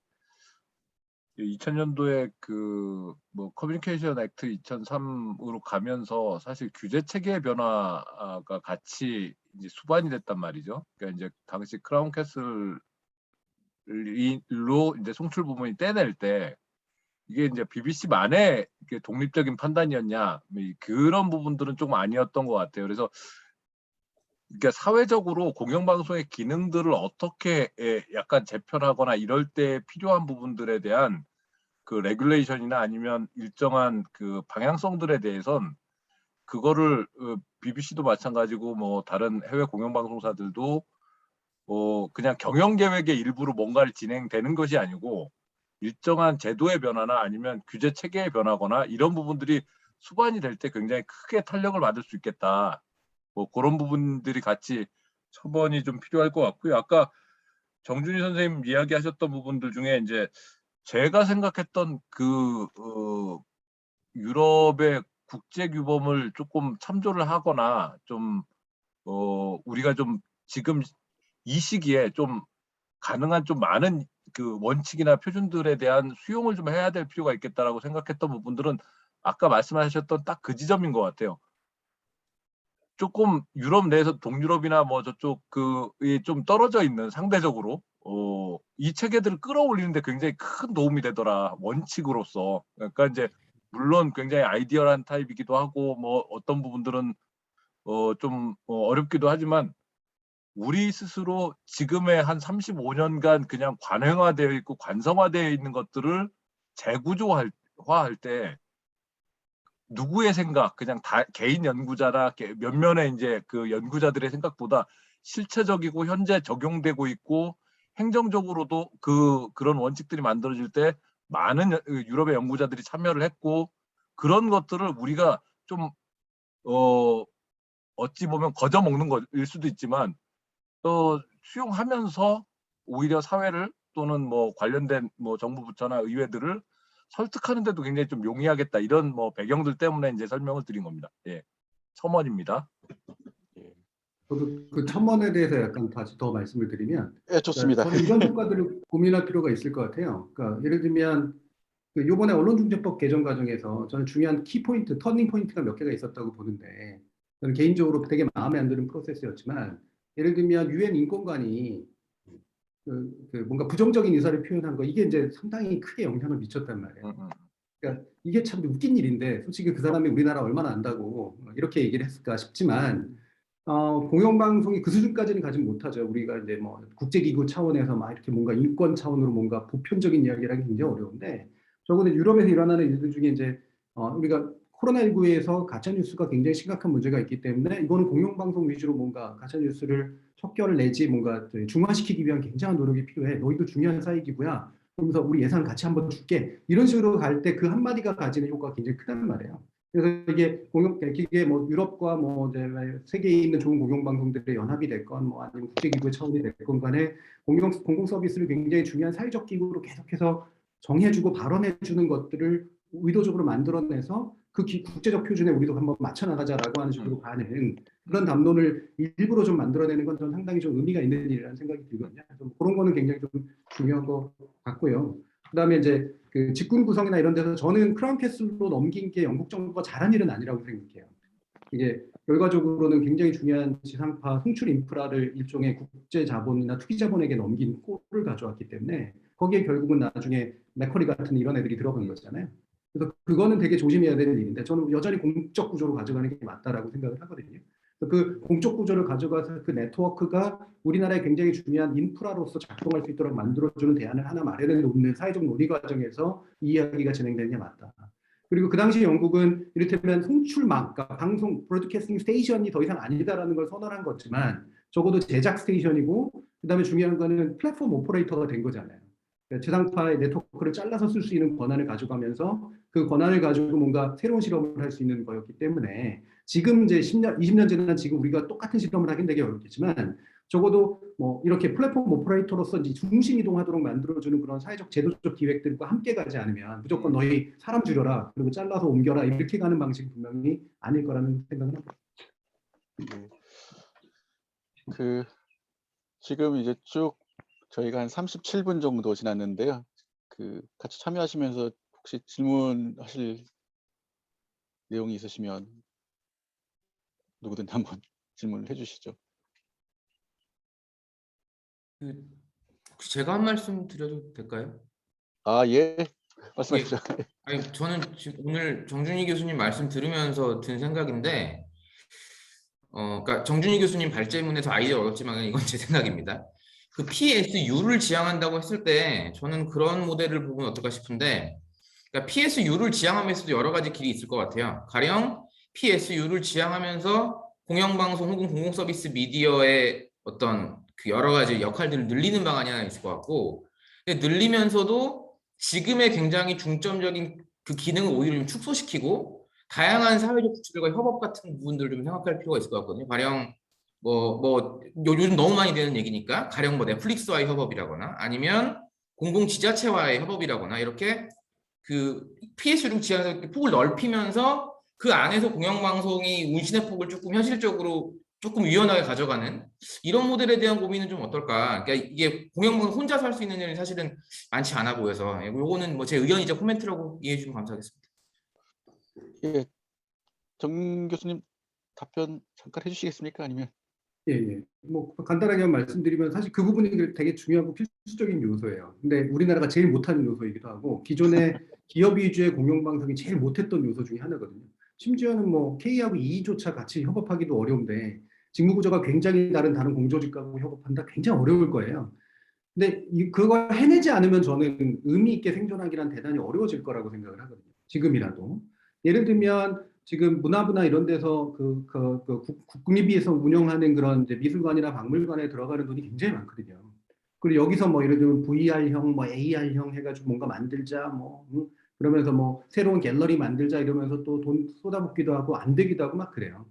S2: 2000년도에 그 뭐 커뮤니케이션 액트 2003으로 가면서 사실 규제 체계 변화가 같이 이제 수반이 됐단 말이죠. 그러니까 이제 당시 크라운 캐슬로 이제 송출 부분이 떼낼 때 이게 이제 BBC만의 독립적인 판단이었냐, 그런 부분들은 좀 아니었던 것 같아요. 그래서 그러니까 사회적으로 공영방송의 기능들을 어떻게 약간 재편하거나 이럴 때 필요한 부분들에 대한 그 레귤레이션이나 아니면 일정한 그 방향성들에 대해선 그거를 BBC도 마찬가지고 뭐 다른 해외 공영방송사들도 그냥 경영 계획의 일부로 뭔가를 진행되는 것이 아니고 일정한 제도의 변화나 아니면 규제 체계의 변화거나 이런 부분들이 수반이 될 때 굉장히 크게 탄력을 받을 수 있겠다. 뭐 그런 부분들이 같이 첨언이 좀 필요할 것 같고요. 아까 정준희 선생님 이야기하셨던 부분들 중에 이제 제가 생각했던 그 유럽의 국제 규범을 조금 참조를 하거나 좀 우리가 좀 지금 이 시기에 좀 가능한 좀 많은 그 원칙이나 표준들에 대한 수용을 좀 해야 될 필요가 있겠다라고 생각했던 부분들은 아까 말씀하셨던 딱 그 지점인 것 같아요. 조금 유럽 내에서 동유럽이나 뭐 저쪽 그이 좀 떨어져 있는 상대적으로 이 체계들을 끌어올리는데 굉장히 큰 도움이 되더라, 원칙으로서. 그러니까 이제 물론 굉장히 아이디어란 타입이기도 하고 뭐 어떤 부분들은 좀 어렵기도 하지만 우리 스스로 지금의 한 35년간 그냥 관행화되어 있고 관성화되어 있는 것들을 재구조화할 때 누구의 생각, 그냥 다 개인 연구자나 몇몇의 이제 그 연구자들의 생각보다 실체적이고 현재 적용되고 있고 행정적으로도 그런 원칙들이 만들어질 때 많은 유럽의 연구자들이 참여를 했고 그런 것들을 우리가 좀 어찌 보면 거저 먹는 것일 수도 있지만 또 수용하면서 오히려 사회를 또는 뭐 관련된 뭐 정부 부처나 의회들을 설득하는 데도 굉장히 좀 용이하겠다 이런 뭐 배경들 때문에 이제 설명을 드린 겁니다. 예. 첨언입니다.
S4: 저도 그 첨언에 대해서 약간 다시 더 말씀을 드리면,
S5: 예,
S4: 그러니까
S5: 좋습니다.
S4: 저는 이런 효과들을 고민할 필요가 있을 것 같아요. 그러니까 예를 들면 그 이번에 언론중재법 개정 과정에서 저는 중요한 키포인트, 터닝 포인트가 몇 개가 있었다고 보는데, 저는 개인적으로 되게 마음에 안 드는 프로세스였지만, 예를 들면 유엔 인권관이 뭔가 부정적인 의사를 표현한 거, 이게 이제 상당히 크게 영향을 미쳤단 말이에요. 그러니까 이게 참 웃긴 일인데, 솔직히 그 사람이 우리나라 얼마나 안다고 이렇게 얘기를 했을까 싶지만, 공영방송이 그 수준까지는 가지 못하죠. 우리가 이제 뭐 국제기구 차원에서 막 이렇게 뭔가 인권 차원으로 뭔가 보편적인 이야기를 하기 굉장히 어려운데, 적어도 유럽에서 일어나는 일들 중에 이제 우리가 코로나19에서 가짜뉴스가 굉장히 심각한 문제가 있기 때문에 이거는 공영방송 위주로 뭔가 가짜뉴스를 척결을 내지 뭔가 중화시키기 위한 굉장한 노력이 필요해. 너희도 중요한 사익이고야. 그러면서 우리 예산 같이 한번 줄게. 이런 식으로 갈 때 그 한마디가 가지는 효과가 굉장히 크단 말이에요. 그래서 이게 뭐 유럽과 뭐 이제 세계에 있는 좋은 공영방송들의 연합이 됐건 뭐 아니면 국제기구의 차원이 됐건 간에 공공 서비스를 굉장히 중요한 사회적 기구로 계속해서 정해주고 발언해주는 것들을 의도적으로 만들어내서 그 국제적 표준에 우리도 한번 맞춰 나가자라고 하는 식으로 가는 그런 담론을 일부러 좀 만들어내는 건 저는 상당히 좀 의미가 있는 일이라는 생각이 들거든요. 그래서 그런 거는 굉장히 좀 중요한 것 같고요. 그다음에 이제 그 직군 구성이나 이런 데서 저는 크라운 캐슬로 넘긴 게 영국 정부가 잘한 일은 아니라고 생각해요. 이게 결과적으로는 굉장히 중요한 지상파 송출 인프라를 일종의 국제 자본이나 투기 자본에게 넘긴 꼴을 가져왔기 때문에 거기에 결국은 나중에 맥커리 같은 이런 애들이 들어간 거잖아요. 그래서 그거는 되게 조심해야 되는 일인데 저는 여전히 공적 구조로 가져가는 게 맞다라고 생각을 하거든요. 그 공적 구조를 가져가서 그 네트워크가 우리나라에 굉장히 중요한 인프라로서 작동할 수 있도록 만들어주는 대안을 하나 마련해 놓는 사회적 논의 과정에서 이 이야기가 진행되는 게 맞다. 그리고 그 당시 영국은 이를테면 송출망, 그러니까 방송 브로드캐스팅 스테이션이 더 이상 아니다라는 걸 선언한 거지만 적어도 제작 스테이션이고 그다음에 중요한 거는 플랫폼 오퍼레이터가 된 거잖아요. 그러니까 지상파의 네트워크를 잘라서 쓸 수 있는 권한을 가져가면서 그 권한을 가지고 뭔가 새로운 실험을 할 수 있는 거였기 때문에 지금 이제 10년, 20년 지난 지금 우리가 똑같은 실험을 하긴 되게 어렵겠지만 적어도 뭐 이렇게 플랫폼 오퍼레이터로서 이제 중심 이동하도록 만들어주는 그런 사회적 제도적 기획들과 함께 가지 않으면 무조건 너희 사람 줄여라 그리고 잘라서 옮겨라 이렇게 가는 방식이 분명히 아닐 거라는 생각을 합니다.
S5: 그 지금 이제 쭉 저희가 한 37분 정도 지났는데요. 그 같이 참여하시면서 혹시 질문하실 내용이 있으시면 누구든 한번 질문을 해주시죠.
S3: 혹시 제가 한 말씀 드려도 될까요?
S5: 아, 예. 말씀하십시오.
S3: 아니, 저는 지금 오늘 정준희 교수님 말씀 들으면서 든 생각인데, 그러니까 정준희 교수님 발제문에서 아이디어 얻었지만 이건 제 생각입니다. 그 PSU를 지향한다고 했을 때 저는 그런 모델을 보면 어떨까 싶은데, 그러니까 PSU를 지향하면서도 여러 가지 길이 있을 것 같아요. 가령 PSU를 지향하면서 공영방송 혹은 공공서비스 미디어의 어떤 그 여러 가지 역할들을 늘리는 방안이 하나 있을 것 같고, 근데 늘리면서도 지금의 굉장히 중점적인 그 기능을 오히려 좀 축소시키고 다양한 사회적 구축과 협업 같은 부분들을 좀 생각할 필요가 있을 것 같거든요. 가령 요즘 너무 많이 되는 얘기니까 가령 뭐 넷플릭스와의 협업이라거나 아니면 공공 지자체와의 협업이라거나 이렇게 그 PS를 지향해서 폭을 넓히면서 그 안에서 공영방송이 운신의 폭을 조금 현실적으로 조금 유연하게 가져가는 이런 모델에 대한 고민은 좀 어떨까? 그러니까 이게 공영방송 혼자서 할 수 있는 일이 사실은 많지 않아 보여서 요거는 뭐 제 의견이자 코멘트라고 이해해 주시면 감사하겠습니다.
S5: 예, 정 교수님 답변 잠깐 해주시겠습니까? 아니면
S4: 예. 뭐 간단하게 말씀드리면 사실 그 부분이 되게 중요하고 필수적인 요소예요. 근데 우리나라가 제일 못하는 요소이기도 하고 기존의 기업 위주의 공영방송이 제일 못했던 요소 중에 하나거든요. 심지어는 뭐 K하고 E조차 같이 협업하기도 어려운데 직무구조가 굉장히 다른 공조직하고 협업한다 굉장히 어려울 거예요. 근데 그걸 해내지 않으면 저는 의미 있게 생존하기란 대단히 어려워질 거라고 생각을 하거든요. 지금이라도. 예를 들면 지금 문화부나 이런 데서 국립위에서 운영하는 그런 이제 미술관이나 박물관에 들어가는 돈이 굉장히 많거든요. 그리고 여기서 뭐 예를 들면 VR형, 뭐 AR형 해가지고 뭔가 만들자, 뭐 그러면서 뭐 새로운 갤러리 만들자 이러면서 또 돈 쏟아붓기도 하고 안 되기도 하고 막 그래요.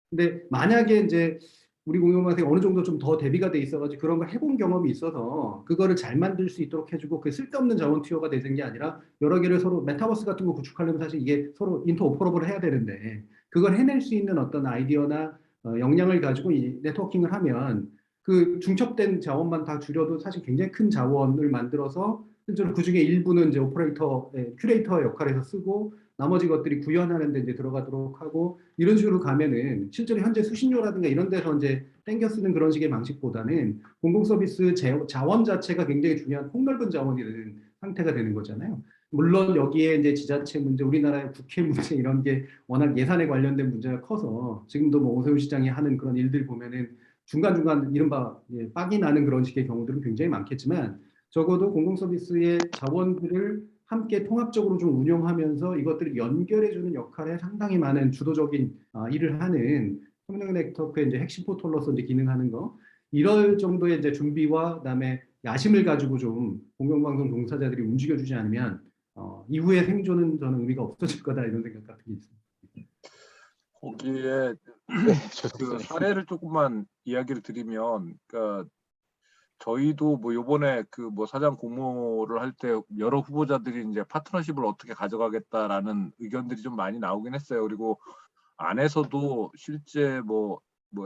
S4: 근데 만약에 이제 우리 공룡방송이 어느 정도 좀 더 대비가 돼 있어가지고 그런 걸 해본 경험이 있어서 그거를 잘 만들 수 있도록 해주고 그 쓸데없는 자원 투여가 되는 게 아니라 여러 개를 서로 메타버스 같은 거 구축하려면 사실 이게 서로 인터오퍼러블 해야 되는데 그걸 해낼 수 있는 어떤 아이디어나 역량을 가지고 이 네트워킹을 하면 그 중첩된 자원만 다 줄여도 사실 굉장히 큰 자원을 만들어서 실제로 그 중에 일부는 이제 오퍼레이터, 큐레이터 역할에서 쓰고 나머지 것들이 구현하는 데 이제 들어가도록 하고 이런 식으로 가면은 실제로 현재 수신료라든가 이런 데서 이제 땡겨 쓰는 그런 식의 방식보다는 공공 서비스 자원 자체가 굉장히 중요한 폭넓은 자원이 되는 상태가 되는 거잖아요. 물론 여기에 이제 지자체 문제, 우리나라의 국회 문제 이런 게 워낙 예산에 관련된 문제가 커서 지금도 뭐 오세훈 시장이 하는 그런 일들 보면은 중간중간 이른바 빡이 나는 그런 식의 경우들은 굉장히 많겠지만 적어도 공공 서비스의 자원들을 함께 통합적으로 좀 운영하면서 이것들을 연결해주는 역할에 상당히 많은 주도적인 일을 하는 성능 네트워크의 이제 핵심 포털로서 이제 기능하는 거 이럴 정도의 이제 준비와 그다음에 야심을 가지고 좀 공영방송 종사자들이 움직여주지 않으면 이후의 생존은 저는 의미가 없어질 거다 이런 생각 같은 게 있습니다.
S2: 거기에
S5: 네,
S2: 그 사례를 조금만 이야기를 드리면, 그러니까 저희도 뭐 요번에 그 뭐 사장 공모를 할 때 여러 후보자들이 이제 파트너십을 어떻게 가져가겠다라는 의견들이 좀 많이 나오긴 했어요. 그리고 안에서도 실제 뭐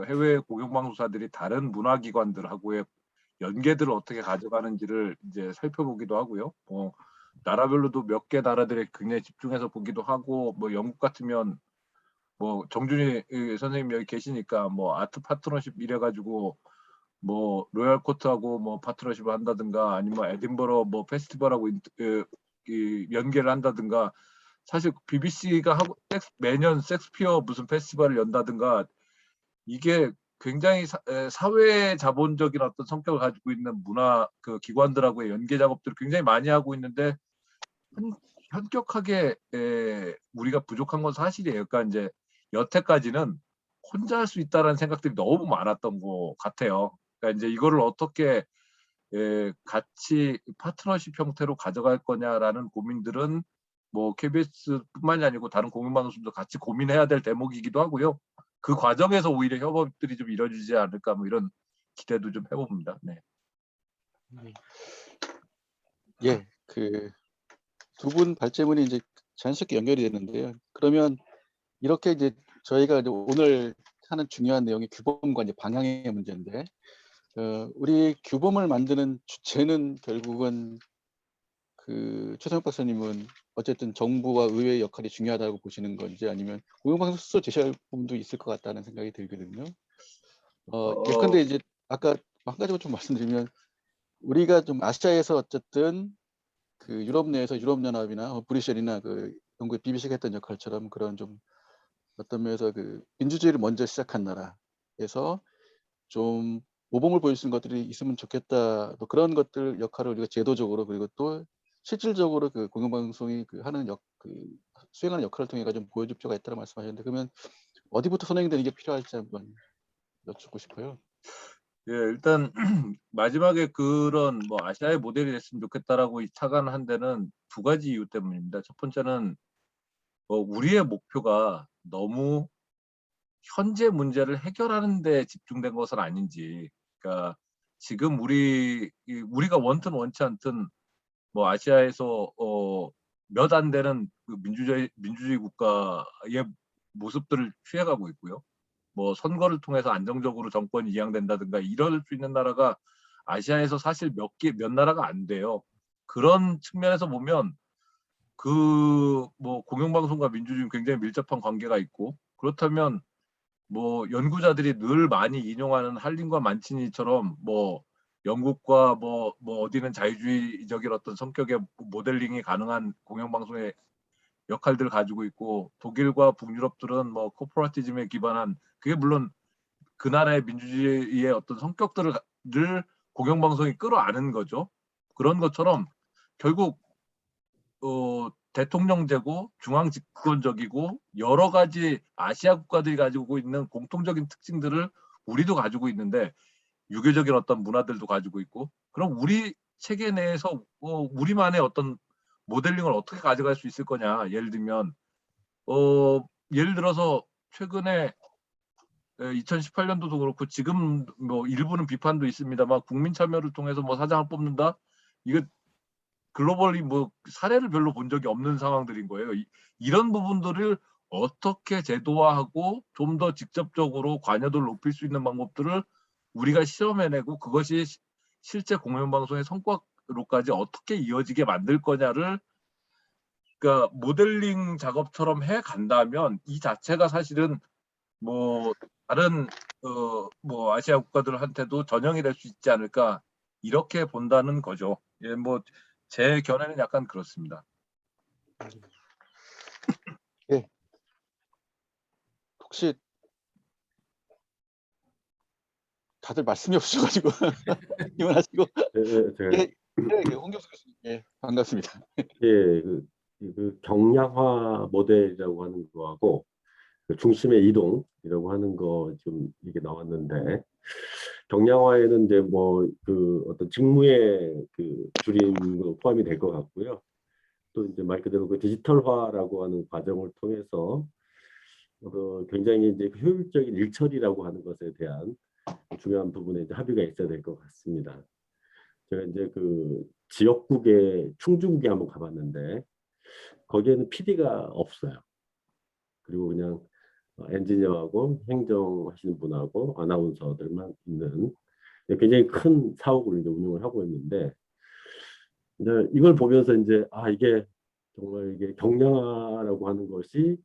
S2: 해외 공영방송사들이 다른 문화기관들하고의 연계들을 어떻게 가져가는지를 이제 살펴보기도 하고요. 뭐 나라별로도 몇 개 나라들에 굉장히 집중해서 보기도 하고, 뭐 영국 같으면 뭐 정준희 선생님 여기 계시니까 뭐 아트 파트너십 이래가지고 뭐 로얄 코트하고 뭐 파트너십을 한다든가 아니면 에딘버러 뭐 페스티벌하고 연계를 한다든가, 사실 BBC가 하고 매년 섹스피어 무슨 페스티벌을 연다든가, 이게 굉장히 사회 자본적인 어떤 성격을 가지고 있는 문화 그 기관들하고의 연계 작업들을 굉장히 많이 하고 있는데 현격하게 우리가 부족한 건 사실이에요. 그러니까 이제 여태까지는 혼자 할 수 있다라는 생각들이 너무 많았던 것 같아요. 그러니까 이제 이거를 어떻게 같이 파트너십 형태로 가져갈 거냐라는 고민들은 뭐 KBS뿐만이 아니고 다른 공영방송도 같이 고민해야 될 대목이기도 하고요. 그 과정에서 오히려 협업들이 좀 이루어지지 않을까 뭐 이런 기대도 좀 해봅니다. 네.
S5: 예, 그 두 분 발제문이 이제 자연스럽게 연결이 되는데요. 그러면 이렇게 이제 저희가 이제 오늘 하는 중요한 내용이 규범과 이제 방향의 문제인데, 우리 규범을 만드는 주체는 결국은 그 최성혁 박사님은 어쨌든 정부와 의회의 역할이 중요하다고 보시는 건지, 아니면 공영방송 스스로 제시할 부분도 있을 것 같다는 생각이 들거든요. 예컨대 이제 아까 한 가지만 좀 말씀드리면, 우리가 좀 아시아에서 어쨌든 그 유럽 내에서 유럽연합이나 브뤼셀이나 그 영국의 BBC가 했던 역할처럼 그런 좀 어떤 면에서 그 민주주의를 먼저 시작한 나라에서 좀 모범을 보일 수 있는 것들이 있으면 좋겠다. 뭐 그런 것들 역할을 우리가 제도적으로 그리고 또 실질적으로 그 공영방송이 그 하는 수행하는 역할을 통해 좀 보여줄 필요가 있다고 말씀하셨는데, 그러면 어디부터 선행되는 게 필요할지 한번 여쭙고 싶어요.
S2: 예, 일단 마지막에 그런 뭐 아시아의 모델이 됐으면 좋겠다라고 착안한 데는 두 가지 이유 때문입니다. 첫 번째는 우리의 목표가 너무 현재 문제를 해결하는 데 집중된 것은 아닌지. 그러니까 지금 우리가 원든 원치 않든 뭐 아시아에서 몇 안 되는 그 민주주의 국가의 모습들을 취해가고 있고요. 뭐 선거를 통해서 안정적으로 정권이 이양된다든가 이럴 수 있는 나라가 아시아에서 사실 몇 나라가 안 돼요. 그런 측면에서 보면 그 뭐 공영방송과 민주주의 굉장히 밀접한 관계가 있고, 그렇다면 뭐 연구자들이 늘 많이 인용하는 할린과 만치니처럼 뭐 영국과 뭐 어디는 자유주의적인 어떤 성격의 모델링이 가능한 공영방송의 역할들을 가지고 있고, 독일과 북유럽들은 뭐 코퍼레티즘에 기반한, 그게 물론 그 나라의 민주주의의 어떤 성격들을 공영방송이 끌어안은 거죠. 그런 것처럼 결국 대통령제고 중앙 집권적이고 여러 가지 아시아 국가들이 가지고 있는 공통적인 특징들을 우리도 가지고 있는데, 유교적인 어떤 문화들도 가지고 있고, 그럼 우리 체계 내에서 우리만의 어떤 모델링을 어떻게 가져갈 수 있을 거냐. 예를 들면 예를 들어서 최근에 2018년도도 그렇고 지금 뭐 일부는 비판도 있습니다만 국민 참여를 통해서 뭐 사장을 뽑는다. 이거 글로벌리 뭐 사례를 별로 본 적이 없는 상황들인 거예요. 이런 부분들을 어떻게 제도화하고 좀 더 직접적으로 관여도를 높일 수 있는 방법들을 우리가 실험해내고 그것이 실제 공영방송의 성과로까지 어떻게 이어지게 만들 거냐를, 그러니까 모델링 작업처럼 해 간다면 이 자체가 사실은 뭐 다른 뭐 아시아 국가들한테도 전형이 될 수 있지 않을까, 이렇게 본다는 거죠. 예, 뭐 제 견해는 약간 그렇습니다.
S5: 예. 혹시 다들 말씀이 없으셔가지고 이만하시고
S6: 제가
S5: 예, 홍경수 교수님, 예, 반갑습니다.
S6: 예, 그 경량화 모델이라고 하는 거하고 그 중심의 이동이라고 하는 거 지금 이게 나왔는데, 경량화에는 이제 뭐 그 어떤 직무의 그 줄임도 포함이 될 것 같고요. 또 이제 말 그대로 그 디지털화라고 하는 과정을 통해서 굉장히 이제 효율적인 일처리라고 하는 것에 대한 중요한 부분에 이제 합의가 있어야 될 것 같습니다. 제가 이제 그 지역국에 충주국에 한번 가봤는데 거기에는 PD가 없어요. 그리고 그냥 엔지니어하고 행정하시는 분하고 아나운서들만 있는 굉장히 큰 사옥을 이제 운영을 하고 있는데, 이제 이걸 보면서 이제 이게 정말 이게 경량화라고 하는 것이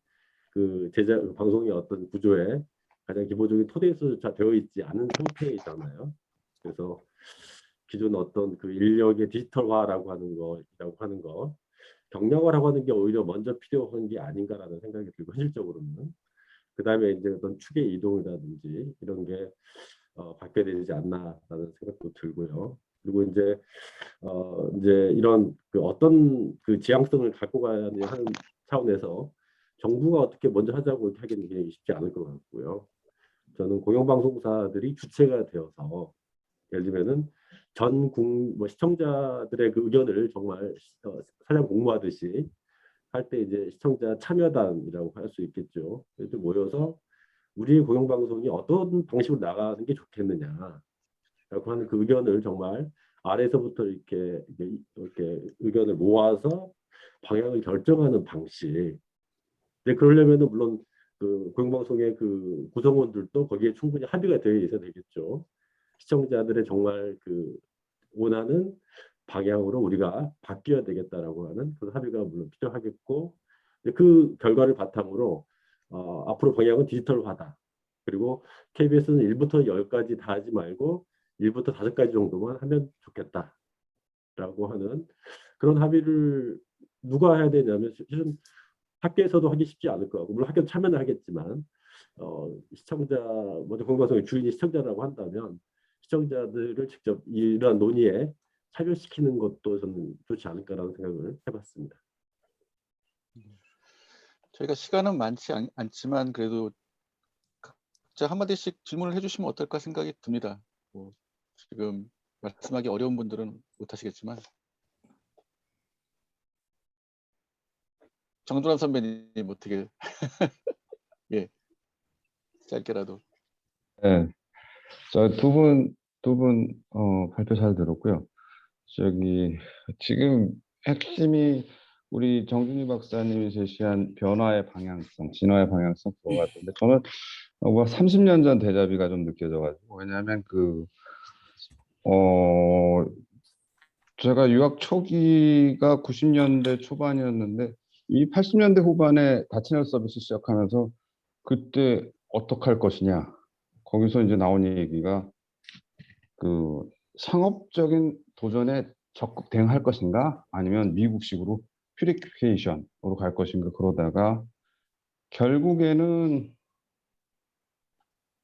S6: 그 방송의 어떤 구조에 가장 기본적인 토대에서 잘 되어 있지 않은 상태이잖아요. 그래서 기존 어떤 그 인력의 디지털화라고 하는 거, 경량화라고 하는 게 오히려 먼저 필요한 게 아닌가라는 생각이 들고, 현실적으로는 그 다음에 이제 어떤 축의 이동이라든지 이런 게 받게 되지 않나라는 생각도 들고요. 그리고 이제 이런 그 어떤 그 지향성을 갖고 가야 하는 차원에서 정부가 어떻게 먼저 하자고 이렇게 하기는 굉장히 쉽지 않을 것 같고요. 저는 공영방송사들이 주체가 되어서 예를 들면은 뭐 시청자들의 그 의견을 정말 사냥 공모하듯이 할 때 이제 시청자 참여단이라고 할 수 있겠죠. 그래서 모여서 우리의 공영방송이 어떤 방식으로 나가는 게 좋겠느냐라고 하는 그 의견을 정말 아래서부터 이렇게 의견을 모아서 방향을 결정하는 방식. 근데 그러려면은 물론 그 공영방송의 그 구성원들도 거기에 충분히 합의가 되어 있어야 되겠죠. 시청자들의 정말 그 원하는 방향으로 우리가 바뀌어야 되겠다라고 하는 그 합의가 물론 필요하겠고, 그 결과를 바탕으로 앞으로 방향은 디지털화다. 그리고 KBS는 1부터 10까지 다 하지 말고 1부터 5가지 정도만 하면 좋겠다라고 하는 그런 합의를 누가 해야 되냐면, 실은 학교에서도 하기 쉽지 않을 것 같고, 물론 학교 참여는 하겠지만 시청자, 먼저 공영방송의 주인이 시청자라고 한다면 시청자들을 직접 이러한 논의에 참여시키는 것도 저는 좋지 않을까라는 생각을 해봤습니다.
S5: 저희가 시간은 많지 않지만 그래도 각자 한마디씩 질문을 해주시면 어떨까 생각이 듭니다. 뭐 지금 말씀하기 어려운 분들은 못하시겠지만, 정준환 선배님 어떻게 예, 짧게라도.
S7: 네, 두 분 발표 잘 들었고요. 지금 핵심이 우리 정준희 박사님이 제시한 변화의 방향성, 진화의 방향성 그거 같은데, 저는 뭐 30년 전 대자비가 좀 느껴져가지고, 왜냐하면 제가 유학 초기가 90년대 초반이었는데 이 80년대 후반에 다채널 서비스 시작하면서 그때 어떻게 할 것이냐, 거기서 이제 나온 얘기가 그 상업적인 도전에 적극 대응할 것인가 아니면 미국식으로 퓨리피케이션으로 갈 것인가, 그러다가 결국에는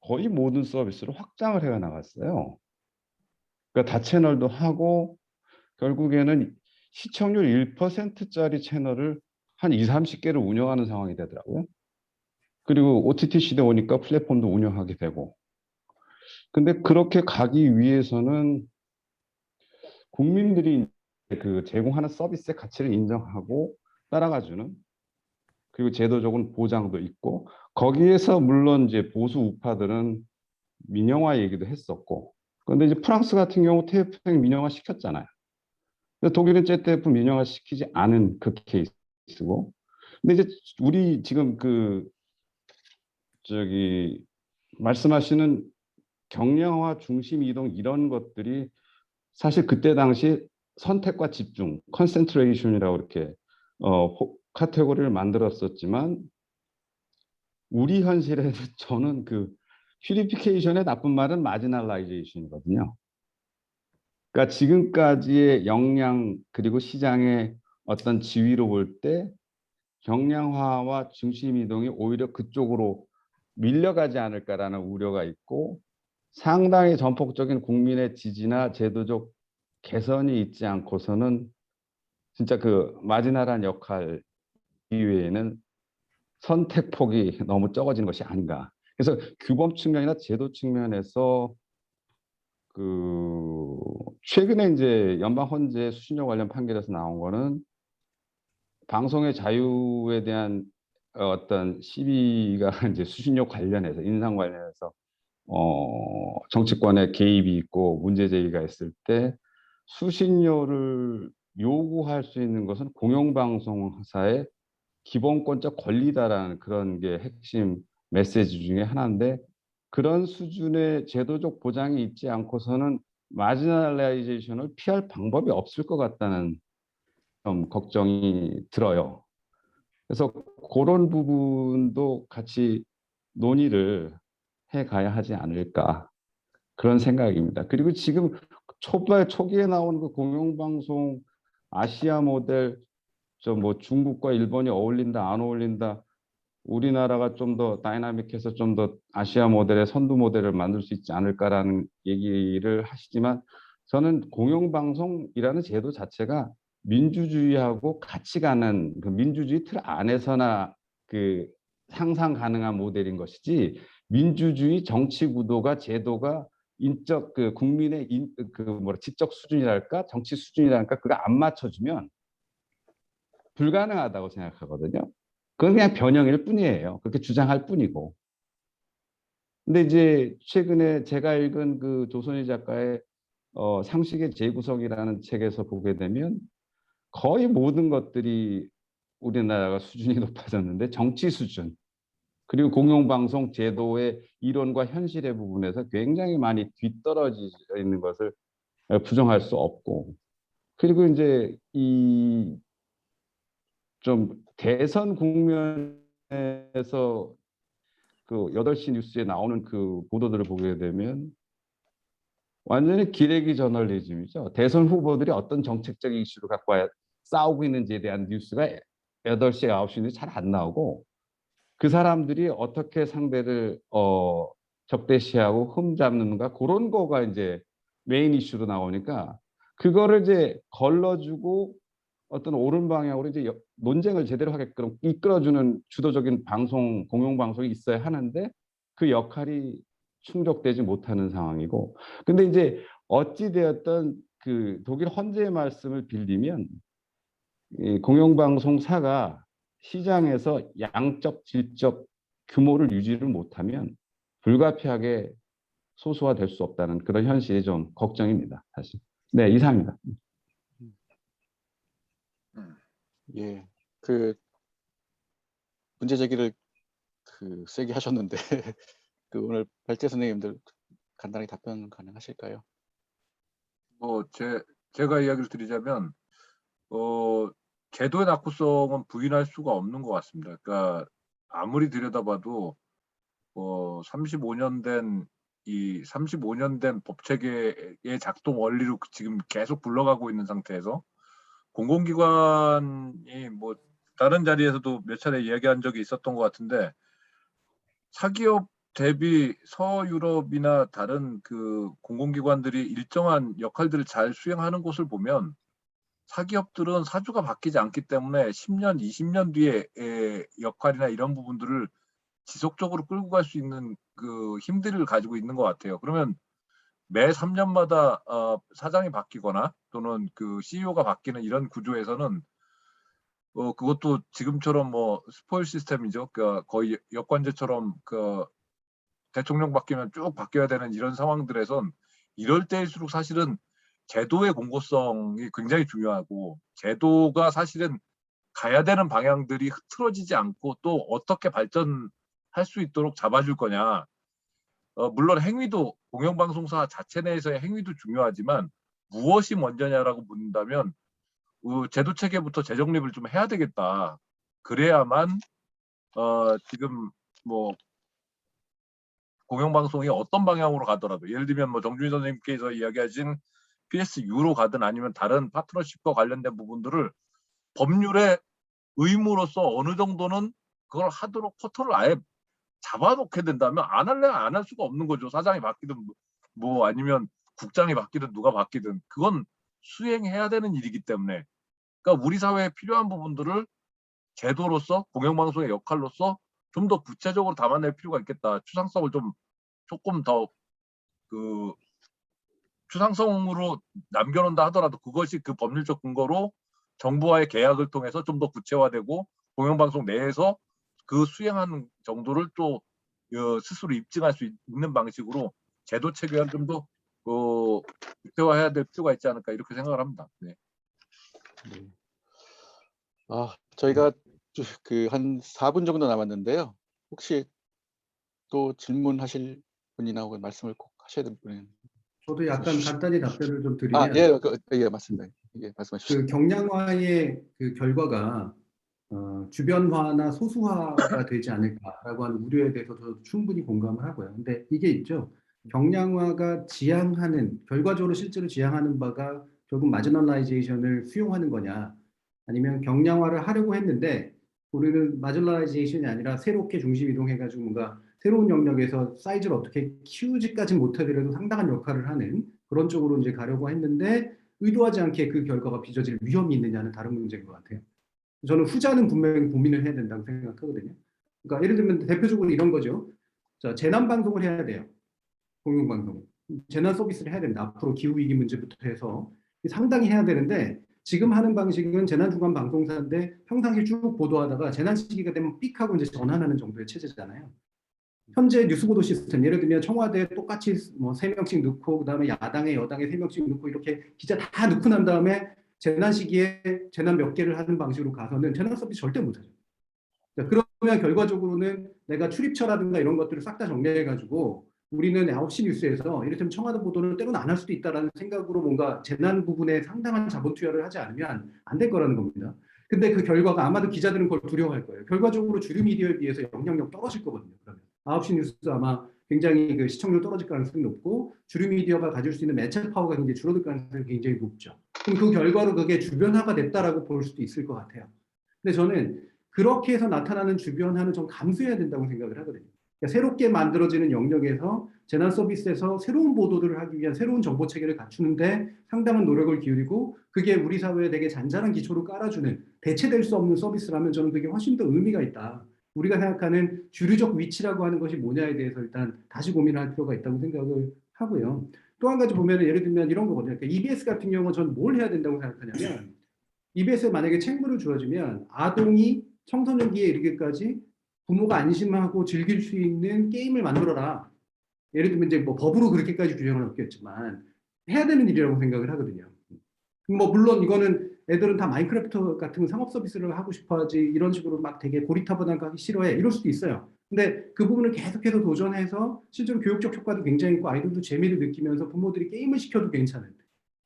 S7: 거의 모든 서비스를 확장을 해 나갔어요. 그러니까 다채널도 하고 결국에는 시청률 1%짜리 채널을 한 20, 30개를 운영하는 상황이 되더라고요. 그리고 OTT 시대 오니까 플랫폼도 운영하게 되고, 근데 그렇게 가기 위해서는 국민들이 그 제공하는 서비스의 가치를 인정하고 따라가주는, 그리고 제도적인 보장도 있고, 거기에서 물론 이제 보수 우파들은 민영화 얘기도 했었고, 그런데 이제 프랑스 같은 경우 TFX 민영화 시켰잖아요. 근데 독일은 ZDF 민영화 시키지 않은 그 케이스고, 근데 이제 우리 지금 그 저기 말씀하시는 경량화, 중심 이동 이런 것들이 사실 그때 당시 선택과 집중, 컨센트레이션이라고 이렇게 카테고리를 만들었었지만, 우리 현실에는 저는 그 퓨리피케이션의 나쁜 말은 마지널라이제이션이거든요. 그러니까 지금까지의 역량 그리고 시장의 어떤 지위로 볼 때 경량화와 중심 이동이 오히려 그쪽으로 밀려가지 않을까라는 우려가 있고, 상당히 전폭적인 국민의 지지나 제도적 개선이 있지 않고서는 진짜 그 마지널한 역할 이외에는 선택폭이 너무 적어지는 것이 아닌가. 그래서 규범 측면이나 제도 측면에서 그 최근에 이제 연방 헌재 수신료 관련 판결에서 나온 거는 방송의 자유에 대한 어떤 시비가 이제 수신료 관련해서, 인상 관련해서 정치권의 개입이 있고 문제 제기가 있을 때 수신료를 요구할 수 있는 것은 공영방송사의 기본권적 권리다라는 그런 게 핵심 메시지 중에 하나인데, 그런 수준의 제도적 보장이 있지 않고서는 마지널라이제이션을 피할 방법이 없을 것 같다는 좀 걱정이 들어요. 그래서 그런 부분도 같이 논의를 해 가야 하지 않을까, 그런 생각입니다. 그리고 지금 초기에 나오는 그 공영방송 아시아 모델, 저 뭐 중국과 일본이 어울린다 안 어울린다, 우리나라가 좀 더 다이나믹해서 좀 더 아시아 모델의 선두 모델을 만들 수 있지 않을까라는 얘기를 하시지만, 저는 공영방송이라는 제도 자체가 민주주의하고 같이 가는 그 민주주의 틀 안에서나 그 상상 가능한 모델인 것이지, 민주주의 정치 구도가 제도가 인적 그 국민의 지적 수준이랄까 정치 수준이랄까 그거 안 맞춰주면 불가능하다고 생각하거든요. 그건 그냥 변형일 뿐이에요. 그렇게 주장할 뿐이고. 근데 이제 최근에 제가 읽은 그 조선희 작가의 상식의 재구성이라는 책에서 보게 되면 거의 모든 것들이 우리나라가 수준이 높아졌는데, 정치 수준 그리고 공영방송 제도의 이론과 현실의 부분에서 굉장히 많이 뒤떨어져 있는 것을 부정할 수 없고, 그리고 이제 이 좀 대선 국면에서 그 8시 뉴스에 나오는 그 보도들을 보게 되면 완전히 기레기 저널리즘이죠. 대선 후보들이 어떤 정책적인 이슈를 갖고 싸우고 있는지에 대한 뉴스가 8시, 9시 뉴스 잘 안 나오고, 그 사람들이 어떻게 상대를 적대시하고 흠잡는가, 그런 거가 이제 메인 이슈로 나오니까, 그거를 이제 걸러주고 어떤 옳은 방향으로 이제 논쟁을 제대로 하게끔 이끌어주는 주도적인 방송, 공영방송이 있어야 하는데 그 역할이 충족되지 못하는 상황이고, 근데 이제 어찌되었던 그 독일 헌재의 말씀을 빌리면, 이 공영방송사가 시장에서 양적, 질적 규모를 유지를 못하면 불가피하게 소수화될 수 없다는 그런 현실이 좀 걱정입니다, 사실. 네, 이상입니다.
S5: 예, 그 문제 제기를 그 세게 하셨는데 그 오늘 발제 선생님들 간단히 답변 가능하실까요?
S2: 제가 이야기를 드리자면 제도의 낙후성은 부인할 수가 없는 것 같습니다. 그러니까 아무리 들여다봐도 35년 된 법 체계의 작동 원리로 지금 계속 굴러가고 있는 상태에서, 공공기관이 뭐 다른 자리에서도 몇 차례 이야기한 적이 있었던 것 같은데, 사기업 대비 서유럽이나 다른 그 공공기관들이 일정한 역할들을 잘 수행하는 곳을 보면 사기업들은 사주가 바뀌지 않기 때문에 10년, 20년 뒤에 역할이나 이런 부분들을 지속적으로 끌고 갈 수 있는 그 힘들을 가지고 있는 것 같아요. 그러면 매 3년마다 사장이 바뀌거나 또는 그 CEO가 바뀌는 이런 구조에서는 그것도 지금처럼 뭐 스포일 시스템이죠. 그러니까 거의 역관제처럼 그 대통령 바뀌면 쭉 바뀌어야 되는 이런 상황들에선 이럴 때일수록 사실은 제도의 공고성이 굉장히 중요하고 제도가 사실은 가야 되는 방향들이 흐트러지지 않고 또 어떻게 발전할 수 있도록 잡아줄 거냐. 물론 행위도 공영방송사 자체 내에서의 행위도 중요하지만 무엇이 먼저냐라고 묻는다면 제도 체계부터 재정립을 좀 해야 되겠다. 그래야만 지금 뭐 공영방송이 어떤 방향으로 가더라도 예를 들면 뭐 정준희 선생님께서 이야기하신 PSU로 가든 아니면 다른 파트너십과 관련된 부분들을 법률의 의무로서 어느 정도는 그걸 하도록 포털을 아예 잡아놓게 된다면 안 할래 안 할 수가 없는 거죠. 사장이 바뀌든 뭐 아니면 국장이 바뀌든 누가 바뀌든 그건 수행해야 되는 일이기 때문에 그러니까 우리 사회에 필요한 부분들을 제도로서 공영방송의 역할로서 좀 더 구체적으로 담아낼 필요가 있겠다. 추상성을 좀 조금 더 그 추상성으로 남겨놓는다 하더라도 그것이 그 법률적 근거로 정부와의 계약을 통해서 좀 더 구체화되고 공영방송 내에서 그 수행하는 정도를 또 스스로 입증할 수 있는 방식으로 제도 체계를 좀 더 구체화해야 될 필요가 있지 않을까 이렇게 생각을 합니다. 네.
S5: 저희가 그 한 4분 정도 남았는데요. 혹시 또 질문하실 분이나 혹은 말씀을 꼭 하셔야 될 분은?
S4: 저도 약간 간단히 답변을 좀
S5: 아,
S4: 드리면
S5: 예, 예, 맞습니다. 예, 말씀하십시오.
S4: 그 경량화의 그 결과가 주변화나 소수화가 되지 않을까라고 하는 우려에 대해서 저도 충분히 공감을 하고요. 근데 이게 있죠. 경량화가 지향하는 결과적으로 실제로 지향하는 바가 결국 마지널라이제이션을 수용하는 거냐 아니면 경량화를 하려고 했는데 우리는 마지널라이제이션이 아니라 새롭게 중심 이동해가지고 뭔가 새로운 영역에서 사이즈를 어떻게 키우지까지는 못하더라도 상당한 역할을 하는 그런 쪽으로 이제 가려고 했는데 의도하지 않게 그 결과가 빚어질 위험이 있느냐는 다른 문제인 것 같아요. 저는 후자는 분명히 고민을 해야 된다고 생각하거든요. 그러니까 예를 들면 대표적으로 이런 거죠. 자, 재난 방송을 해야 돼요. 공영방송. 재난 서비스를 해야 됩니다. 앞으로 기후위기 문제부터 해서 상당히 해야 되는데 지금 하는 방식은 재난중간 방송사인데 평상시 쭉 보도하다가 재난 시기가 되면 삑 하고 이제 전환하는 정도의 체제잖아요. 현재 뉴스보도 시스템 예를 들면 청와대에 똑같이 뭐 3명씩 넣고 그다음에 야당에 여당에 3명씩 넣고 이렇게 기자 다 넣고 난 다음에 재난 시기에 재난 몇 개를 하는 방식으로 가서는 재난 서비스 절대 못하죠. 그러면 결과적으로는 내가 출입처라든가 이런 것들을 싹 다 정리해가지고 우리는 9시 뉴스에서 이를테면 청와대 보도를 때로는 안 할 수도 있다라는 생각으로 뭔가 재난 부분에 상당한 자본 투여를 하지 않으면 안 될 거라는 겁니다. 근데 그 결과가 아마도 기자들은 그걸 두려워할 거예요. 결과적으로 주류 미디어에 비해서 영향력 떨어질 거거든요. 그러면 9시 뉴스 아마 굉장히 그 시청률 떨어질 가능성이 높고 주류 미디어가 가질 수 있는 매체 파워가 굉장히 줄어들 가능성이 굉장히 높죠. 그럼 그 결과로 그게 주변화가 됐다라고 볼 수도 있을 것 같아요. 근데 저는 그렇게 해서 나타나는 주변화는 좀 감수해야 된다고 생각을 하거든요. 그러니까 새롭게 만들어지는 영역에서 재난 서비스에서 새로운 보도들을 하기 위한 새로운 정보 체계를 갖추는데 상당한 노력을 기울이고 그게 우리 사회에 되게 잔잔한 기초를 깔아주는 대체될 수 없는 서비스라면 저는 그게 훨씬 더 의미가 있다. 우리가 생각하는 주류적 위치라고 하는 것이 뭐냐에 대해서 일단 다시 고민을 할 필요가 있다고 생각을 하고요. 또 한 가지 보면 예를 들면 이런 거거든요. 그러니까 EBS 같은 경우는 저는 뭘 해야 된다고 생각하냐면 EBS에 만약에 책무를 주어지면 아동이 청소년기에 이르기까지 부모가 안심하고 즐길 수 있는 게임을 만들어라. 예를 들면 이제 뭐 법으로 그렇게까지 규정은 없겠지만 해야 되는 일이라고 생각을 하거든요. 뭐 물론 이거는 애들은 다 마인크래프트 같은 상업 서비스를 하고 싶어하지 이런 식으로 막 되게 고리타분한 거 하기 싫어해 이럴 수도 있어요. 근데 그 부분을 계속해서 도전해서 실제로 교육적 효과도 굉장히 있고 아이들도 재미를 느끼면서 부모들이 게임을 시켜도 괜찮은.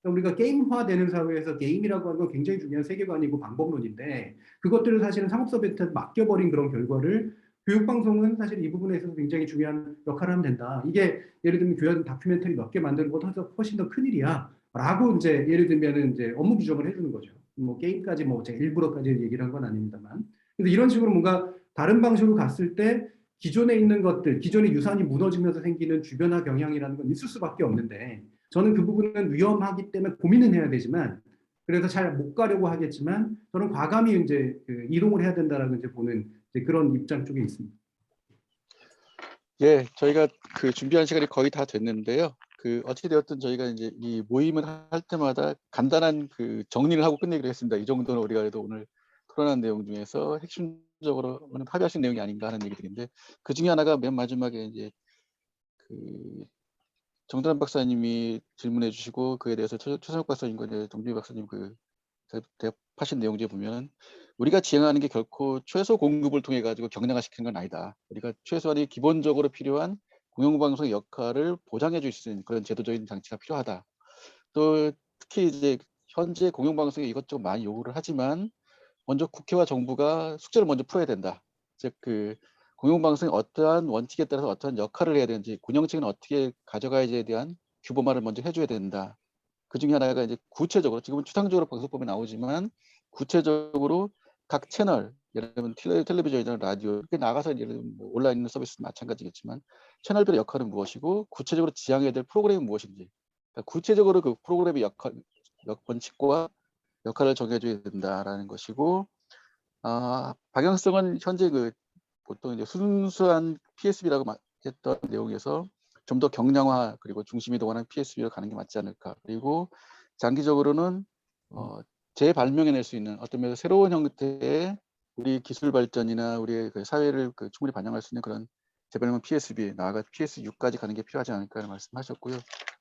S4: 그러니까 우리가 게임화되는 사회에서 게임이라고 하는 건 굉장히 중요한 세계관이고 방법론인데 그것들을 사실은 상업 서비스한테 맡겨버린 그런 결과를 교육방송은 사실 이 부분에 있어서 굉장히 중요한 역할을 하면 된다. 이게 예를 들면 교양 다큐멘터리 몇 개 만드는 것보다 훨씬 더 큰일이야. 라고 이제 예를 들면 이제 업무 규정을 해주는 거죠. 뭐 게임까지 뭐 제가 일부러까지 얘기를 한 건 아닙니다만. 그래서 이런 식으로 뭔가 다른 방식으로 갔을 때 기존에 있는 것들, 기존의 유산이 무너지면서 생기는 주변화 경향이라는 건 있을 수밖에 없는데 저는 그 부분은 위험하기 때문에 고민은 해야 되지만 그래서 잘 못 가려고 하겠지만 저는 과감히 이제 그 이동을 해야 된다라고 이제 보는 이제 그런 입장 쪽에 있습니다.
S5: 예, 저희가 그 준비한 시간이 거의 다 됐는데요. 그 어찌 되었든 저희가 이제 이 모임을 할 때마다 간단한 그 정리를 하고 끝내기로 했습니다. 이 정도는 우리가 그래도 오늘 토론한 내용 중에서 핵심적으로는 합의하신 내용이 아닌가 하는 얘기들인데, 그 중에 하나가 맨 마지막에 이제 그 정도란 박사님이 질문해 주시고 그에 대해서 최선욱 박사님과 이제 동준희 박사님 그 대답하신 내용 중에 보면, 우리가 지향하는 게 결코 최소 공급을 통해 가지고 경량화시키는 건 아니다. 우리가 최소한이 기본적으로 필요한 공영방송의 역할을 보장해 줄 수 있는 그런 제도적인 장치가 필요하다. 또 특히 이제 현재 공영방송이 이것저것 많이 요구를 하지만 먼저 국회와 정부가 숙제를 먼저 풀어야 된다. 즉 그 공영방송이 어떠한 원칙에 따라서 어떠한 역할을 해야 되는지, 운영책은 어떻게 가져가야지에 대한 규범화를 먼저 해줘야 된다. 그 중에 하나가 이제 구체적으로, 지금은 추상적으로 방송법에 나오지만 구체적으로 각 채널, 예를 들면 텔레비전이나 라디오 이렇게 나가서 예를 들면 뭐 온라인 있는 서비스도 마찬가지겠지만 채널별의 역할은 무엇이고 구체적으로 지향해야 될 프로그램이 무엇인지, 그러니까 구체적으로 그 프로그램의 원칙과 역할을 정해줘야 된다라는 것이고, 방향성은 현재 그 보통 이제 순수한 PSB라고 했던 내용에서 좀 더 경량화 그리고 중심 이동하는 PSB로 가는 게 맞지 않을까. 그리고 장기적으로는 재발명해낼 수 있는 어떤 면에서 새로운 형태의 우리 기술 발전이나 우리의 그 사회를 그 충분히 반영할 수 있는 그런 재발명 PSB, 나아가 PS6까지 가는 게 필요하지 않을까 말씀하셨고요.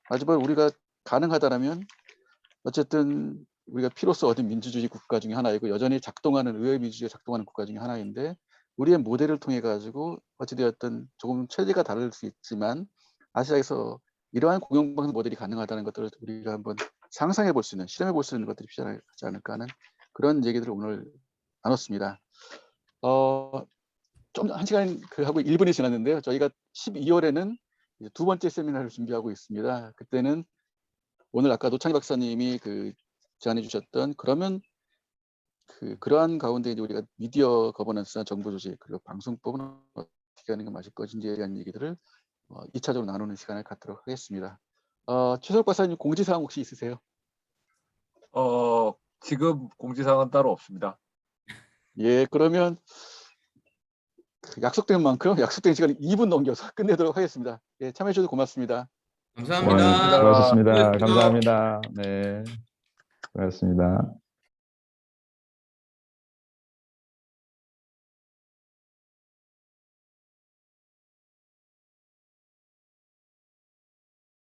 S5: 마지막으로 우리가 가능하다라면 어쨌든 우리가 피로써 얻은 민주주의 국가 중에 하나이고 여전히 작동하는 의회 민주주의가 작동하는 국가 중에 하나인데, 우리의 모델을 통해 가지고 어찌되었든 조금 체제가 다를 수 있지만 아시아에서 이러한 공영방송 모델이 가능하다는 것들을 우리가 한번 상상해 볼 수 있는, 실험해 볼 수 있는 것들이 필요하지 않을까 하는 그런 얘기들을 오늘 나눴습니다. 좀 1시간 하고 1분이 지났는데요. 저희가 12월에는 두 번째 세미나를 준비하고 있습니다. 그때는 오늘 아까 노창희 박사님이 그 제안해 주셨던, 그러면 그러한 가운데 이제 우리가 미디어 거버넌스나 정부 조직 그리고 방송법은 어떻게 하는 게 맞을 것인지에 대한 얘기들을 2차적으로 나누는 시간을 갖도록 하겠습니다. 최선욱 박사님 공지사항 혹시 있으세요?
S2: 지금 공지사항은 따로 없습니다.
S5: 예, 그러면 약속된 만큼 약속된 시간 2분 넘겨서 끝내도록 하겠습니다. 예, 참여해 주셔서 고맙습니다.
S3: 감사합니다.
S7: 수고하셨습니다.
S3: 수고하셨습니다.
S7: 감사합니다. 네, 수고하셨습니다.